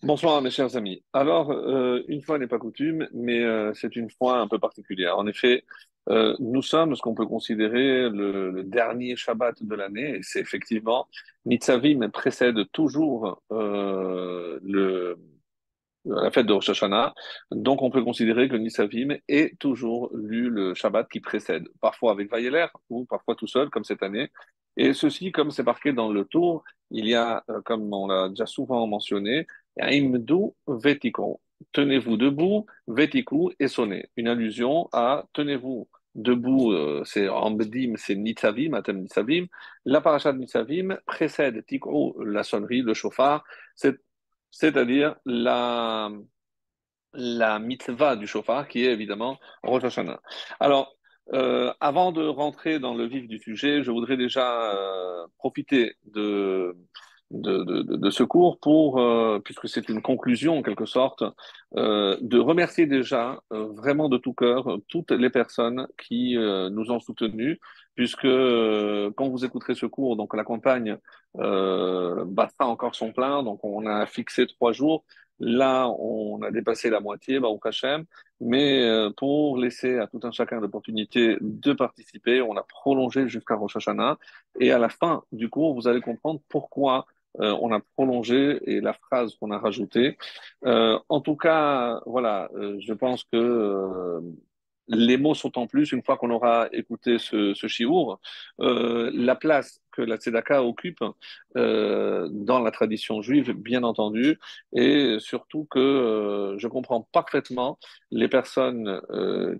Bonsoir mes chers amis. Alors, une fois n'est pas coutume, mais c'est une fois un peu particulière. En effet, nous sommes ce qu'on peut considérer le dernier Shabbat de l'année, et c'est effectivement Nitzavim précède toujours la fête de Rosh Hashanah. Donc, on peut considérer que Nitzavim est toujours lu le Shabbat qui précède, parfois avec Vayeler ou parfois tout seul, comme cette année. Et ceci, comme c'est marqué dans le tour, il y a, comme on l'a déjà souvent mentionné, Imdu Vetikon. Tenez-vous debout, Vetiku et sonnez. Une allusion à tenez-vous debout, c'est Ambedim, c'est Nitzavim, Atem Nitzavim. La paracha de Nitzavim précède Tikro, la sonnerie, le chauffard. C'est c'est-à-dire la mitzvah du shofar, qui est évidemment Rosh Hashanah. Alors, avant de rentrer dans le vif du sujet, je voudrais déjà profiter de ce cours pour, puisque c'est une conclusion en quelque sorte, de remercier déjà vraiment de tout cœur toutes les personnes qui nous ont soutenus, puisque quand vous écouterez ce cours, donc la campagne battra encore son plein, donc on a fixé 3 jours. Là, on a dépassé la moitié, au Hachem, mais pour laisser à tout un chacun l'opportunité de participer, on a prolongé jusqu'à Rosh Hashanah. Et à la fin du cours, vous allez comprendre pourquoi on a prolongé et la phrase qu'on a rajoutée. En tout cas, voilà, je pense que les mots sont en plus une fois qu'on aura écouté ce shiur. La place que la tzedaka occupe dans la tradition juive, bien entendu, et surtout que je comprends parfaitement les personnes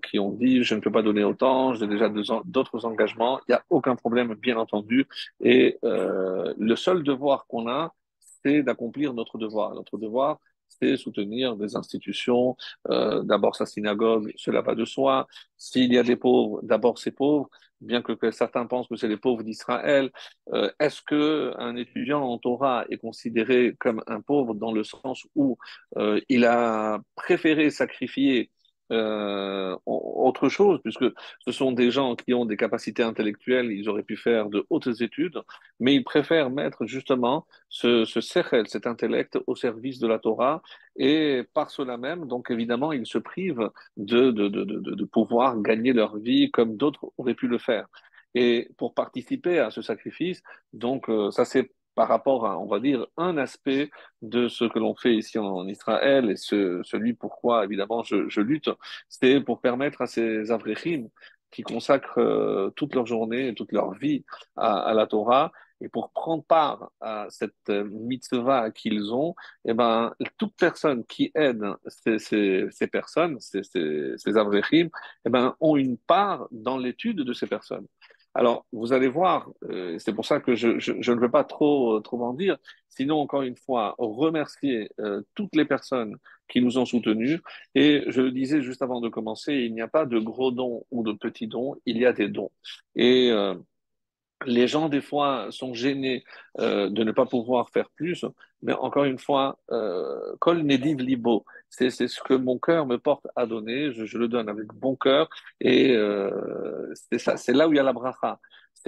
qui ont dit je ne peux pas donner autant, j'ai déjà d'autres engagements. Il n'y a aucun problème, bien entendu. Et le seul devoir qu'on a, c'est d'accomplir notre devoir. Notre devoir, c'est soutenir des institutions, d'abord sa synagogue, cela va de soi. S'il y a des pauvres, d'abord ces pauvres, bien que certains pensent que c'est les pauvres d'Israël. Est-ce que un étudiant en Torah est considéré comme un pauvre dans le sens où il a préféré sacrifier autre chose, puisque ce sont des gens qui ont des capacités intellectuelles, ils auraient pu faire de hautes études, mais ils préfèrent mettre justement ce sechel, cet intellect au service de la Torah, et par cela même, donc évidemment, ils se privent de pouvoir gagner leur vie comme d'autres auraient pu le faire. Et pour participer à ce sacrifice, donc ça c'est par rapport à, on va dire, un aspect de ce que l'on fait ici en Israël et celui pourquoi, évidemment, je lutte, c'est pour permettre à ces Avréchim qui consacrent toute leur journée et toute leur vie à la Torah, et pour prendre part à cette mitzvah qu'ils ont, eh ben, toute personne qui aide ces personnes, ces Avréchim, eh ben, ont une part dans l'étude de ces personnes. Alors, vous allez voir, c'est pour ça que je ne veux pas trop en dire, sinon, encore une fois, remercier toutes les personnes qui nous ont soutenus. Et je le disais juste avant de commencer, il n'y a pas de gros dons ou de petits dons, il y a des dons. Et les gens, des fois, sont gênés de ne pas pouvoir faire plus, mais encore une fois, Kol Nediv Libo, c'est ce que mon cœur me porte à donner, je le donne avec bon cœur, et c'est ça, c'est là où il y a la bracha.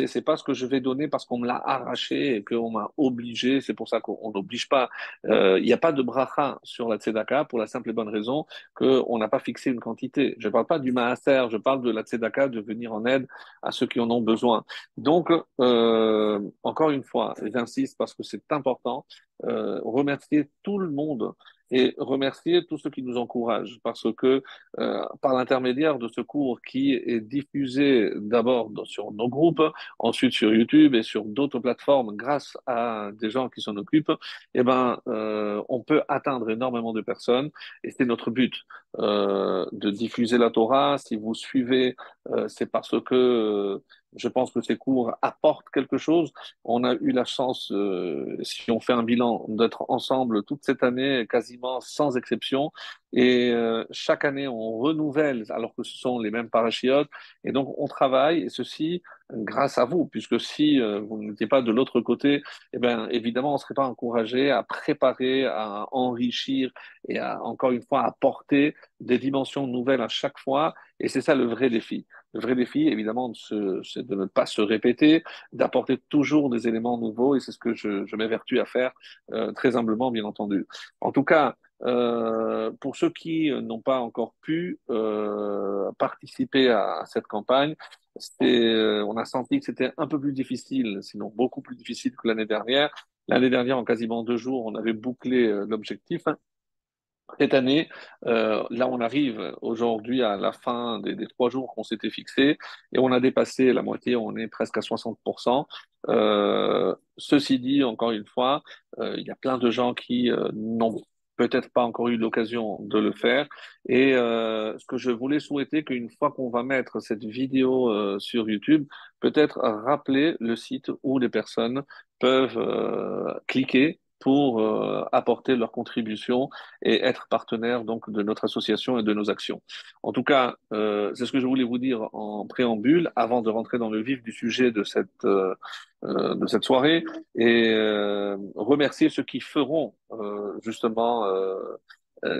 C'est pas ce que je vais donner parce qu'on me l'a arraché et qu'on m'a obligé, c'est pour ça qu'on n'oblige pas. Il n'y a pas de bracha sur la tzedaka pour la simple et bonne raison qu'on n'a pas fixé une quantité. Je ne parle pas du maaser, je parle de la tzedaka, de venir en aide à ceux qui en ont besoin. Donc, encore une fois, j'insiste parce que c'est important, remercier tout le monde et remercier tous ceux qui nous encouragent parce que par l'intermédiaire de ce cours qui est diffusé d'abord sur nos groupes, ensuite sur YouTube et sur d'autres plateformes grâce à des gens qui s'en occupent, eh ben, on peut atteindre énormément de personnes et c'est notre but de diffuser la Torah. Si vous suivez, c'est parce que je pense que ces cours apportent quelque chose. On a eu la chance, si on fait un bilan, d'être ensemble toute cette année, quasiment sans exception. Et chaque année, on renouvelle, alors que ce sont les mêmes parachiotes. Et donc, on travaille, et ceci grâce à vous, puisque si vous n'étiez pas de l'autre côté, eh bien, évidemment, on ne serait pas encouragé à préparer, à enrichir et à, encore une fois, à apporter des dimensions nouvelles à chaque fois. Et c'est ça le vrai défi. Le vrai défi, évidemment, c'est de ne pas se répéter, d'apporter toujours des éléments nouveaux, et c'est ce que je m'évertue à faire très humblement, bien entendu. En tout cas, pour ceux qui n'ont pas encore pu participer à cette campagne, on a senti que c'était un peu plus difficile, sinon beaucoup plus difficile que l'année dernière. L'année dernière, en quasiment 2 jours, on avait bouclé l'objectif. Cette année, là, on arrive aujourd'hui à la fin des 3 jours qu'on s'était fixés et on a dépassé la moitié, on est presque à 60%. Ceci dit, encore une fois, il y a plein de gens qui n'ont peut-être pas encore eu l'occasion de le faire. Et ce que je voulais souhaiter, qu'une fois qu'on va mettre cette vidéo sur YouTube, peut-être rappeler le site où les personnes peuvent cliquer pour apporter leur contribution et être partenaire donc de notre association et de nos actions. En tout cas, c'est ce que je voulais vous dire en préambule avant de rentrer dans le vif du sujet de cette soirée et remercier ceux qui feront justement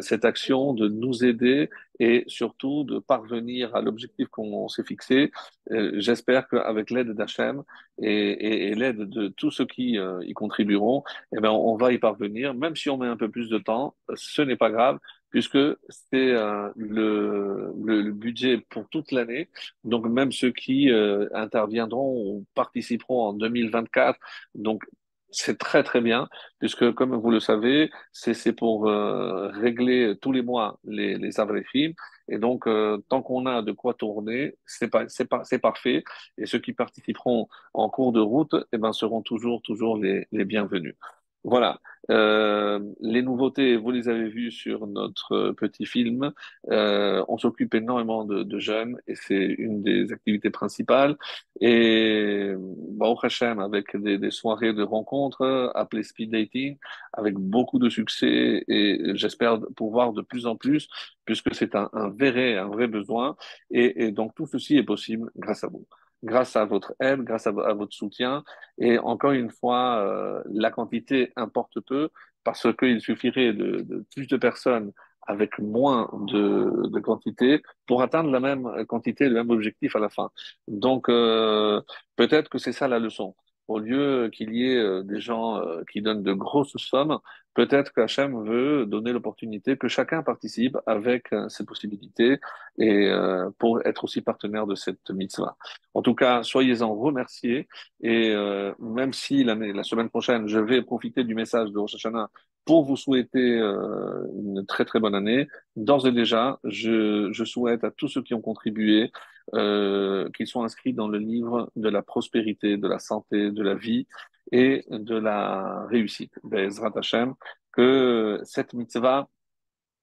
cette action de nous aider et surtout de parvenir à l'objectif qu'on s'est fixé. J'espère qu'avec l'aide d'Hachem et l'aide de tous ceux qui y contribueront, eh ben, on va y parvenir. Même si on met un peu plus de temps, ce n'est pas grave, puisque c'est le budget pour toute l'année. Donc même ceux qui interviendront ou participeront en 2024, donc c'est très très bien, puisque comme vous le savez, c'est pour régler tous les mois les avril. Et donc, tant qu'on a de quoi tourner, c'est parfait. Et ceux qui participeront en cours de route, eh ben, seront toujours les bienvenus. Voilà. Les nouveautés, vous les avez vues sur notre petit film. On s'occupe énormément de jeunes et c'est une des activités principales. Et Baruch Hashem, avec des soirées de rencontres appelées speed dating, avec beaucoup de succès et j'espère pouvoir de plus en plus, puisque c'est un vrai besoin. Et donc tout ceci est possible grâce à vous, grâce à votre aide, grâce à votre soutien. Et encore une fois, la quantité importe peu parce qu'il suffirait de plus de personnes avec moins de quantité pour atteindre la même quantité, le même objectif à la fin. Donc, peut-être que c'est ça la leçon. Au lieu qu'il y ait des gens qui donnent de grosses sommes, peut-être qu'Hachem veut donner l'opportunité que chacun participe avec ses possibilités et pour être aussi partenaire de cette mitzvah. En tout cas, soyez-en remerciés et même si la semaine prochaine, je vais profiter du message de Rosh Hashanah pour vous souhaiter une très très bonne année, d'ores et déjà, je souhaite à tous ceux qui ont contribué qu'ils soient inscrits dans le livre de la prospérité, de la santé, de la vie et de la réussite. Be'ezrat Hashem, que cette mitzvah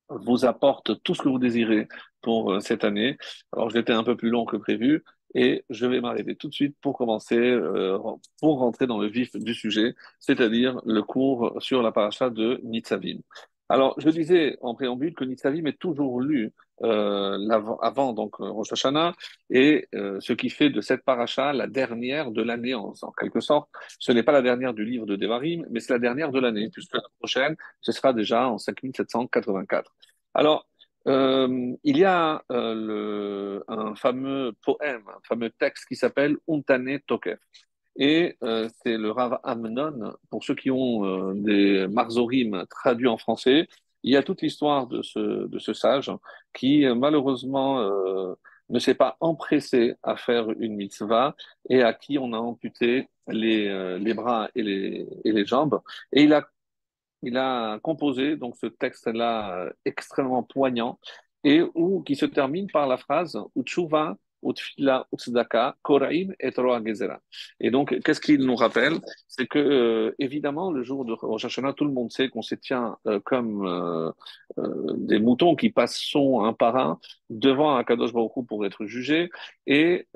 vous apporte tout ce que vous désirez pour cette année. Alors, j'étais un peu plus long que prévu et je vais m'arrêter tout de suite pour commencer, pour rentrer dans le vif du sujet, c'est-à-dire le cours sur la paracha de Nitzavim. Alors, je disais en préambule que Nitzavim est toujours lu avant donc Rosh Hashanah et ce qui fait de cette paracha la dernière de l'année en quelque sorte. Ce n'est pas la dernière du livre de Devarim, mais c'est la dernière de l'année puisque la prochaine ce sera déjà en 5784. Alors, il y a un fameux poème, un fameux texte qui s'appelle Untane Tokef. Et c'est le Rav Amnon, pour ceux qui ont des marzorim traduits en français, il y a toute l'histoire de ce sage qui malheureusement ne s'est pas empressé à faire une mitzvah et à qui on a amputé les bras et les jambes. Et il a composé donc ce texte-là extrêmement poignant et qui se termine par la phrase Utshuva, Utfila, Utzdaka, Koraim et Roa Gezerah. Et donc, qu'est-ce qu'il nous rappelle? C'est que, évidemment, le jour de Rosh Hashanah, tout le monde sait qu'on se tient comme des moutons qui passent un par un devant un Kadosh Baruch Hu pour être jugés. Et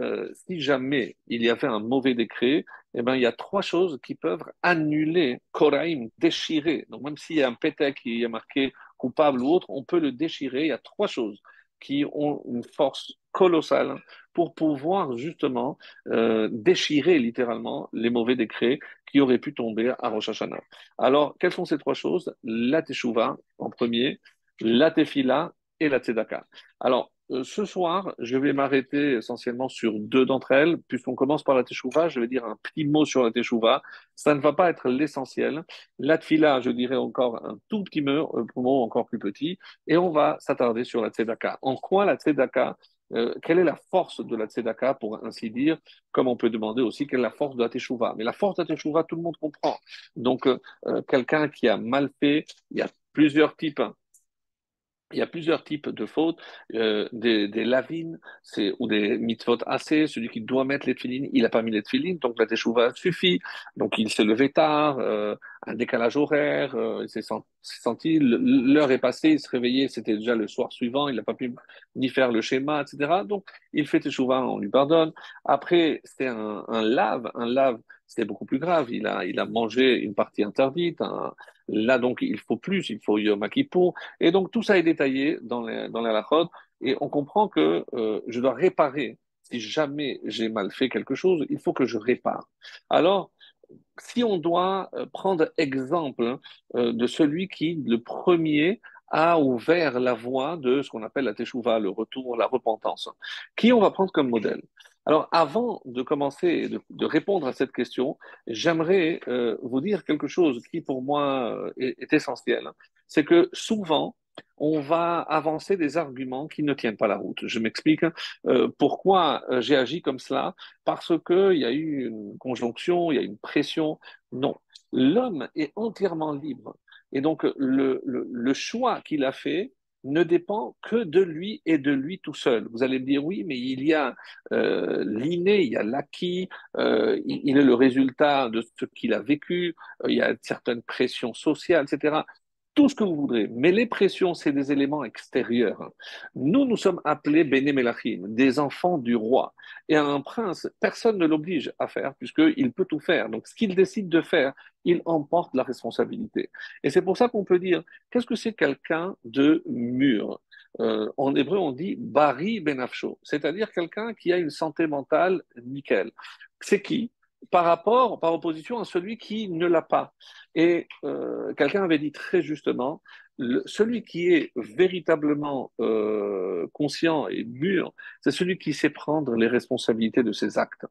si jamais il y avait un mauvais décret, eh ben, il y a trois choses qui peuvent annuler, Koraïm, déchirer. Donc, même s'il y a un pétek qui est marqué coupable ou autre, on peut le déchirer. Il y a trois choses qui ont une force colossale pour pouvoir justement déchirer littéralement les mauvais décrets qui auraient pu tomber à Rosh Hashanah. Alors, quelles sont ces trois choses? La Teshuvah en premier, la Tefila et la Tzedaka. Alors, ce soir, je vais m'arrêter essentiellement sur deux d'entre elles. Puisqu'on commence par la Teshuvah, je vais dire un petit mot sur la Teshuvah. Ça ne va pas être l'essentiel. La Tefila, je dirais encore un tout petit mot encore plus petit. Et on va s'attarder sur la Tzedaka. En quoi la Tzedaka, quelle est la force de la Tzedaka, pour ainsi dire, comme on peut demander aussi quelle est la force de la Teshuvah. Mais la force de la Teshuvah, tout le monde comprend. Donc, quelqu'un qui a mal fait, il y a plusieurs types. Il y a plusieurs types de fautes, des lavines, ou des mitzvot assez. Celui qui doit mettre les tefilines, il n'a pas mis les tefilines, donc la teshuva suffit. Donc il s'est levé tard, un décalage horaire, il s'est senti, l'heure est passée, il s'est réveillé, c'était déjà le soir suivant, il n'a pas pu ni faire le schéma, etc. Donc il fait teshuva, on lui pardonne. Après, c'est un lave, c'est beaucoup plus grave. Il a mangé une partie interdite. Là, donc, il faut plus, il faut Yom Kippour. Et donc, tout ça est détaillé dans les halachot. Et on comprend que je dois réparer. Si jamais j'ai mal fait quelque chose, il faut que je répare. Alors, si on doit prendre exemple de celui qui, le premier, a ouvert la voie de ce qu'on appelle la teshuva, le retour, la repentance, qui on va prendre comme modèle. Alors, avant de commencer de répondre à cette question, j'aimerais vous dire quelque chose qui, pour moi, est essentiel. C'est que souvent, on va avancer des arguments qui ne tiennent pas la route. Je m'explique. Pourquoi j'ai agi comme cela? Parce qu'il y a eu une conjonction, il y a une pression. Non, l'homme est entièrement libre. Et donc, le choix qu'il a fait ne dépend que de lui et de lui tout seul. Vous allez me dire, oui, mais il y a l'inné, il y a l'acquis, il est le résultat de ce qu'il a vécu, il y a certaines pressions sociales, etc. Tout ce que vous voudrez. Mais les pressions, c'est des éléments extérieurs. Nous, nous sommes appelés Bene Melachim, des enfants du roi. Et un prince, personne ne l'oblige à faire, puisqu'il peut tout faire. Donc, ce qu'il décide de faire, il emporte la responsabilité. Et c'est pour ça qu'on peut dire, qu'est-ce que c'est quelqu'un de mûr? En hébreu, on dit Bari Benafsho, c'est-à-dire quelqu'un qui a une santé mentale nickel. C'est qui? Par opposition à celui qui ne l'a pas. Et quelqu'un avait dit très justement, celui qui est véritablement conscient et mûr, c'est celui qui sait prendre les responsabilités de ses actes.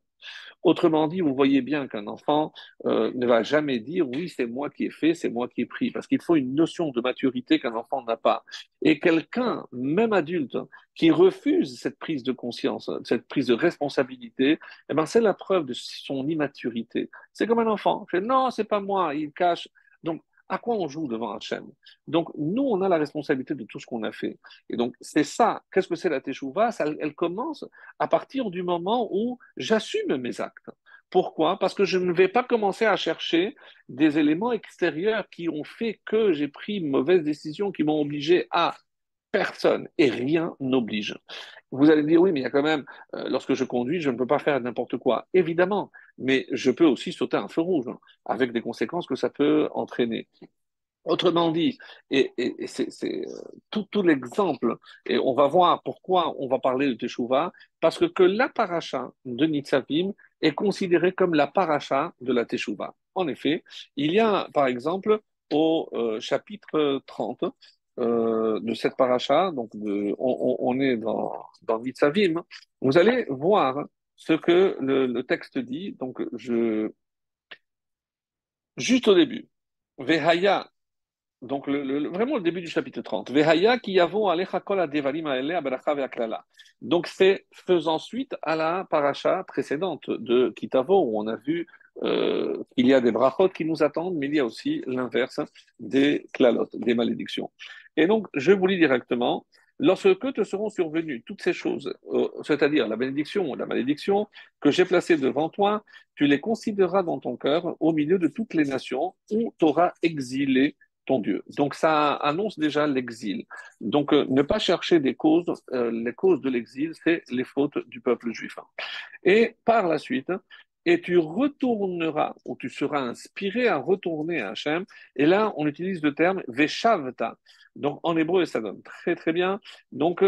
Autrement dit, vous voyez bien qu'un enfant ne va jamais dire oui, c'est moi qui ai fait, c'est moi qui ai pris, parce qu'il faut une notion de maturité qu'un enfant n'a pas. Et quelqu'un, même adulte, qui refuse cette prise de conscience, cette prise de responsabilité, eh ben, c'est la preuve de son immaturité. C'est comme un enfant. Il fait non, c'est pas moi, il cache. Donc, à quoi on joue devant Hachem? Donc, nous, on a la responsabilité de tout ce qu'on a fait. Et donc, c'est ça. Qu'est-ce que c'est la teshuva? Elle commence à partir du moment où j'assume mes actes. Pourquoi? Parce que je ne vais pas commencer à chercher des éléments extérieurs qui ont fait que j'ai pris une mauvaise décision, qui m'ont obligé à personne et rien n'oblige. Vous allez me dire, oui, mais il y a quand même, lorsque je conduis, je ne peux pas faire n'importe quoi. Évidemment, mais je peux aussi sauter un feu rouge, hein, avec des conséquences que ça peut entraîner. Autrement dit, et c'est tout l'exemple, et on va voir pourquoi on va parler de Teshuvah, parce que la paracha de Nitzavim est considérée comme la paracha de la Teshuvah. En effet, il y a, par exemple, au chapitre 30 de cette paracha, donc on est dans Nitzavim, vous allez voir ce que le texte dit, donc juste au début. Vehaya, donc, vraiment le début du chapitre 30. Vehaya ki yavo alecha kol hadevarim haele haberacha ve'haklala. Donc, c'est faisant suite à la paracha précédente de Kitavo, où on a vu qu'il y a des brachot qui nous attendent, mais il y a aussi l'inverse des klalot, des malédictions. Et donc, je vous lis directement. Lorsque te seront survenues toutes ces choses, c'est-à-dire la bénédiction ou la malédiction, que j'ai placées devant toi, tu les considéreras dans ton cœur au milieu de toutes les nations où tu auras exilé ton Dieu. Donc ça annonce déjà l'exil. Donc ne pas chercher des causes, les causes de l'exil, c'est les fautes du peuple juif. Et par la suite, et tu retourneras, ou tu seras inspiré à retourner à Hachem. Et là, on utilise le terme Veshavta. Donc, en hébreu, ça donne très, très bien. Donc,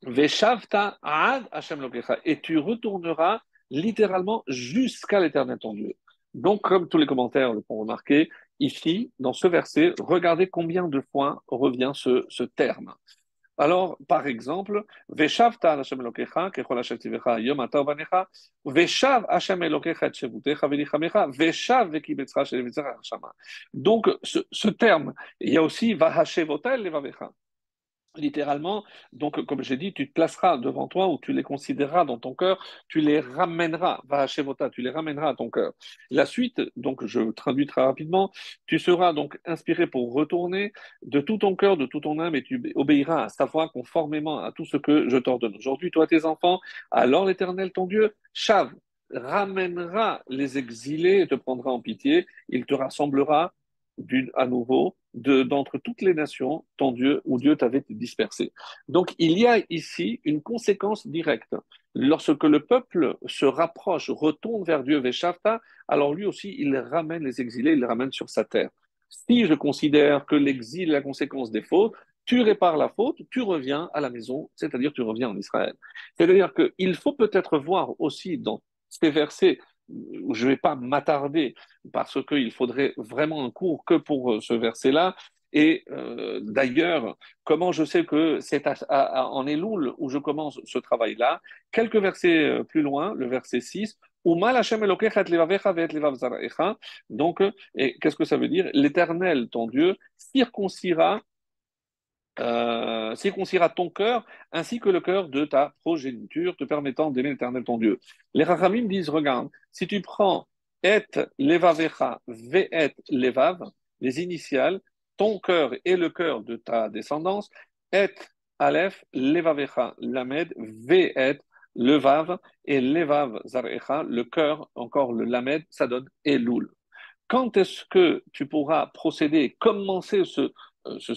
Veshavta ad Hachem Lokecha. Et tu retourneras littéralement jusqu'à l'éternel ton Dieu. Donc, comme tous les commentaires le font remarquer, ici, dans ce verset, regardez combien de fois revient ce terme. Alors, par exemple, Veshavta Hashem Elokecha, kechol asher tivecha yom ata uvanecha, Veshav Hashem Elokecha et shevutecha velichamecha, Veshav vekibetzcha shelevitzcha shama. Donc, ce terme, il y a aussi Vahashevota el levavecha. Littéralement, donc, comme j'ai dit, tu te placeras devant toi ou tu les considéreras dans ton cœur, tu les ramèneras, va à Shevota, tu les ramèneras à ton cœur. La suite, donc, je traduis très rapidement, tu seras donc inspiré pour retourner de tout ton cœur, de toute ton âme, et tu obéiras à sa voix conformément à tout ce que je t'ordonne aujourd'hui, toi, tes enfants. Alors l'Éternel, ton Dieu, Shav, ramènera les exilés et te prendra en pitié, il te rassemblera à nouveau d'entre toutes les nations, ton Dieu, où Dieu t'avait dispersé. Donc il y a ici une conséquence directe. Lorsque le peuple se rapproche, retourne vers Dieu, Veshavta, alors lui aussi, il ramène les exilés, il les ramène sur sa terre. Si je considère que l'exil est la conséquence des fautes, tu répares la faute, tu reviens à la maison, c'est-à-dire tu reviens en Israël. C'est-à-dire qu'il faut peut-être voir aussi dans ces versets, où je ne vais pas m'attarder, parce qu'il faudrait vraiment un cours que pour ce verset-là. Et d'ailleurs, comment je sais que c'est en Elul où je commence ce travail-là? Quelques versets plus loin, le verset 6, donc, et qu'est-ce que ça veut dire? L'Éternel, ton Dieu, circoncira ton cœur ainsi que le cœur de ta progéniture, te permettant d'aimer l'Éternel ton Dieu. Les Rachamim disent, regarde, si tu prends et levavecha, ve et levav, les initiales, ton cœur et le cœur de ta descendance, et aleph, levavecha, lamed, ve et levav, et levav zarecha, le cœur, encore le lamed, ça donne Elul. Quand est-ce que tu pourras procéder, commencer ce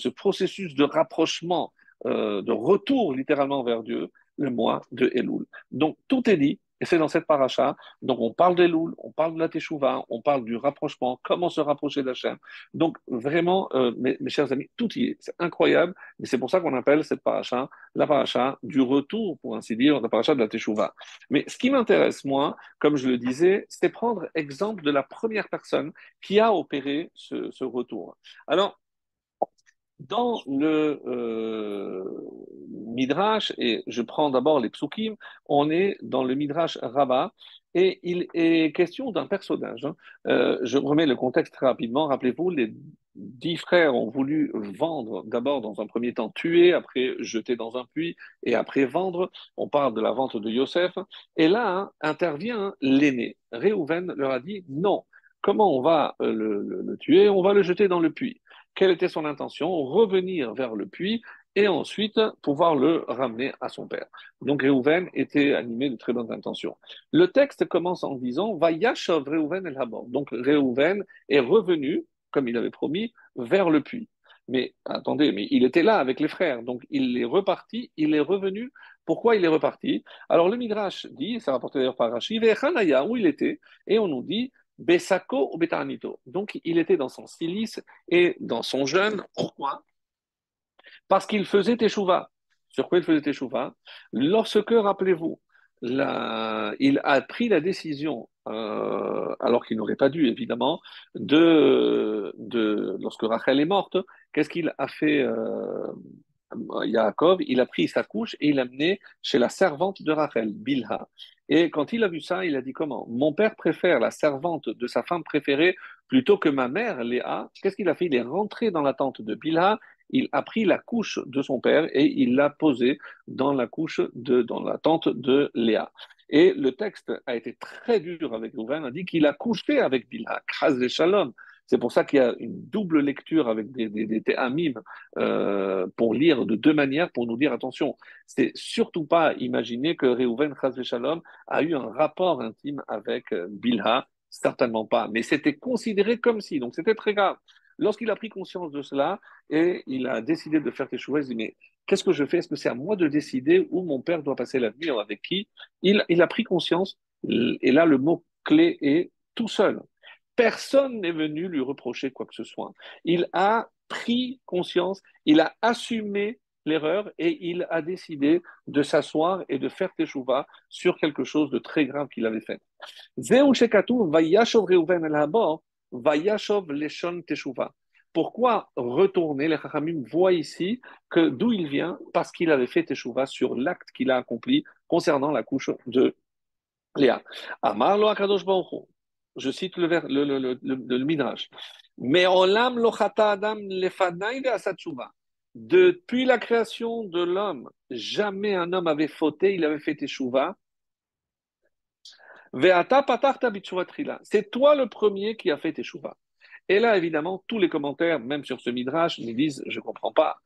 processus de rapprochement, de retour littéralement vers Dieu, le mois de Elul? Donc tout est dit, et c'est dans cette paracha. Donc on parle d'Elul, on parle de la Teshuvah, on parle du rapprochement, comment se rapprocher d'Hachem. Donc vraiment, mes chers amis, tout y est. C'est incroyable, et c'est pour ça qu'on appelle cette paracha la paracha du retour, pour ainsi dire, la paracha de la Teshuvah. Mais ce qui m'intéresse, moi, comme je le disais, c'est prendre exemple de la première personne qui a opéré ce retour. Alors, dans le Midrash, et je prends d'abord les psukim, on est dans le Midrash Rabbah, et il est question d'un personnage. Je remets le contexte très rapidement. Rappelez-vous, les 10 frères ont voulu vendre, d'abord dans un premier temps tuer, après jeter dans un puits, et après vendre. On parle de la vente de Yosef. Et là intervient l'aîné. Réhouven leur a dit non. Comment on va le tuer? On va le jeter dans le puits. Quelle était son intention? Revenir vers le puits et ensuite pouvoir le ramener à son père. Donc Réhouven était animé de très bonnes intentions. Le texte commence en disant Vayashov Réhouven el Habor. Donc Réhouven est revenu, comme il avait promis, vers le puits. Mais attendez, mais il était là avec les frères, donc il est reparti, il est revenu. Pourquoi il est reparti? Alors le Midrash dit, c'est rapporté d'ailleurs par Rashi, Vechanaya, où il était, et on nous dit Besako ou Betanito. Donc il était dans son silice et dans son jeûne. Pourquoi? Parce qu'il faisait teshuva. Sur quoi il faisait teshuva? Lorsque, rappelez-vous, il a pris la décision, alors qu'il n'aurait pas dû, évidemment, lorsque Rachel est morte, qu'est-ce qu'il a fait Yaakov? Il a pris sa couche et il l'a amené chez la servante de Rachel, Bilha. Et quand il a vu ça, il a dit comment? Mon père préfère la servante de sa femme préférée plutôt que ma mère, Léa. Qu'est-ce qu'il a fait? Il est rentré dans la tente de Bilha, il a pris la couche de son père et il l'a posée dans la tente de Léa. Et le texte a été très dur avec Rouven, a dit qu'il a couché avec Bilha, Kras de Shalom. C'est pour ça qu'il y a une double lecture avec des théamim pour lire de deux manières, pour nous dire attention, c'est surtout pas imaginer que Réhouven Chas Shalom a eu un rapport intime avec Bilha, certainement pas, mais c'était considéré comme si, donc c'était très grave. Lorsqu'il a pris conscience de cela et il a décidé de faire teshuva, il s'est dit mais qu'est-ce que je fais? Est-ce que c'est à moi de décider où mon père doit passer la nuit, avec qui? Il a pris conscience, et là le mot clé et tout seul. Personne n'est venu lui reprocher quoi que ce soit. Il a pris conscience, il a assumé l'erreur et il a décidé de s'asseoir et de faire teshuva sur quelque chose de très grave qu'il avait fait. Zeu shekatuv vayashov Reuven el habor, vayashov leshon teshuva. Pourquoi retourner? Les Chachamim voient ici que d'où il vient, parce qu'il avait fait teshuva sur l'acte qu'il a accompli concernant la couche de Léa. Amar lo akadosh baruch Hu. Je cite le Midrash. Mais olam lo chata adam lefanai ve'asat tshuva. Depuis la création de l'homme, jamais un homme avait fauté, il avait fait teshuva. Ve'ata patarta b'tshuva trila. C'est toi le premier qui a fait teshuva. Et là, évidemment, tous les commentaires, même sur ce Midrash, nous disent, je ne comprends pas.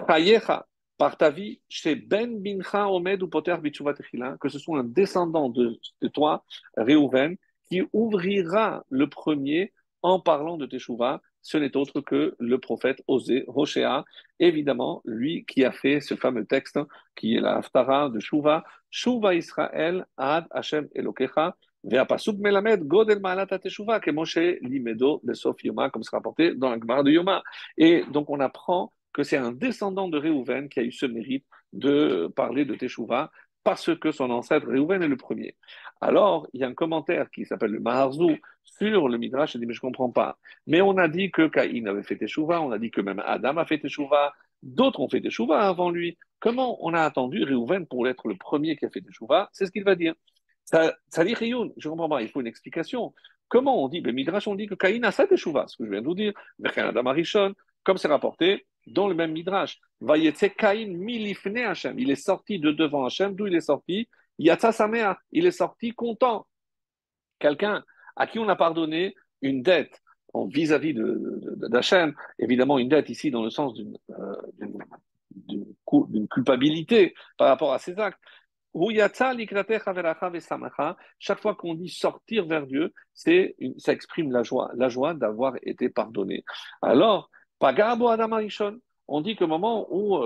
Chayecha, par ta vie, chez Ben Bincha Omed ou Poter Bitshuva Techila, que ce soit un descendant de toi, Réhouven, qui ouvrira le premier en parlant de Teshuvah, ce n'est autre que le prophète Osée, Hoshéa, évidemment, lui qui a fait ce fameux texte, qui est la Haftara de Shuva, Shuva Israël, Ad Hashem Elokecha, Ve'apasuk melamed godel ma'alat ha'teshuva que Moshe limedo besof Yoma, comme c'est rapporté dans la Gemara de Yoma. Et donc on apprend que c'est un descendant de Réhouven qui a eu ce mérite de parler de Teshuvah parce que son ancêtre Réhouven est le premier. Alors, il y a un commentaire qui s'appelle le Maharzou sur le Midrash, il dit, mais je ne comprends pas. Mais on a dit que Caïn avait fait Teshuvah, on a dit que même Adam a fait Teshuvah, d'autres ont fait Teshuvah avant lui. Comment on a attendu Réhouven pour être le premier qui a fait Teshuvah? C'est ce qu'il va dire. Ça dit Rioun, je ne comprends pas, il faut une explication. Comment on dit, ben Midrash, on dit que Caïn a fait Teshuvah, ce que je viens de vous dire, Adam Arishon, comme c'est rapporté dans le même Midrash. Vayetse Caïn milifne Hachem, il est sorti de devant Hachem, d'où il est sorti? Yatsa Samea, il est sorti content. Quelqu'un à qui on a pardonné une dette vis-à-vis d'Hachem, évidemment une dette ici dans le sens d'une culpabilité par rapport à ses actes. Chaque fois qu'on dit sortir vers Dieu, ça exprime la joie d'avoir été pardonné. Alors, Pagabo Adam Arishon, on dit qu'au moment où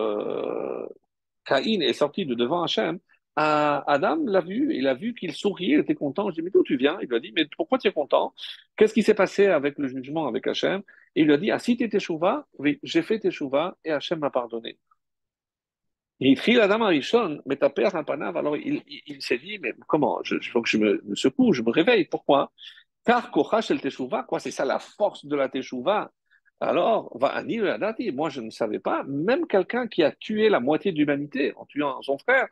Caïn est sorti de devant Hachem, Adam l'a vu, il a vu qu'il souriait, il était content. Je dis, mais d'où tu viens? Il lui a dit, mais pourquoi tu es content? Qu'est-ce qui s'est passé avec le jugement avec Hachem? Et il lui a dit, ah, si tu étais teshuva, oui, j'ai fait teshuva et Hachem m'a pardonné. Et il crie Adam Arishon, mais ta père un panav. Alors il s'est dit, mais comment? Il faut que je me secoue, je me réveille. Pourquoi? Car Kochash el Teshuvah, quoi, c'est ça la force de la Teshuvah. Alors, va Ani Adati, moi je ne savais pas, même quelqu'un qui a tué la moitié de l'humanité en tuant son frère,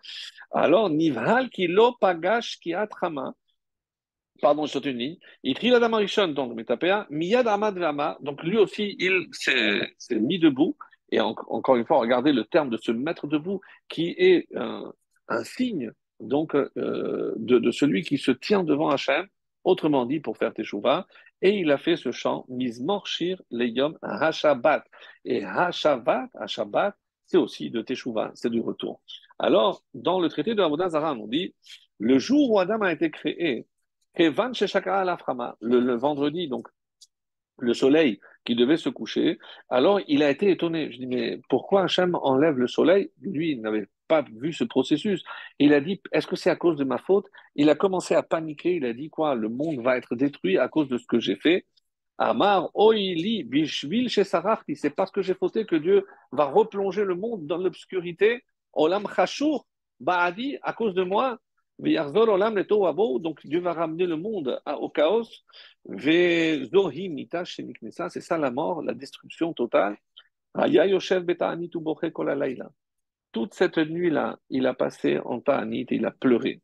alors Nivhal ki lo pagash ki atrama, pardon, je saute une ligne, il crie la Damarishon, donc Metapéa, Miyad Amad Vama, donc lui aussi il s'est mis debout, et encore une fois, regardez le terme de se mettre debout, qui est un signe donc de celui qui se tient devant Hachem, autrement dit pour faire Teshuvah, et il a fait ce chant, Mizmor Shir Leyom Hashabat. Et Hashabat, c'est aussi de Teshuvah, c'est du retour. Alors, dans le traité de Avodah Zarah, on dit, le jour où Adam a été créé, Kevan Sheshakara Laframa, le vendredi, donc le soleil qui devait se coucher, alors il a été étonné. Je dis, mais pourquoi Hachem enlève le soleil? Lui, il n'avait pas vu ce processus. Il a dit, est-ce que c'est à cause de ma faute? Il a commencé à paniquer, il a dit quoi? Le monde va être détruit à cause de ce que j'ai fait. Amar, Oili, Bishvil, Shesarachti, c'est parce que j'ai fauté que Dieu va replonger le monde dans l'obscurité. Olam Chashur, Baadi, à cause de moi. Veyarzol Olam Leto Wabo, donc Dieu va ramener le monde au chaos. Vezohi Mita Sheniknesa, c'est ça la mort, la destruction totale. Aya Yoshev Beta'anit Uboche Kol Halayla. Toute cette nuit-là, il a passé en Ta'anit, il a pleuré.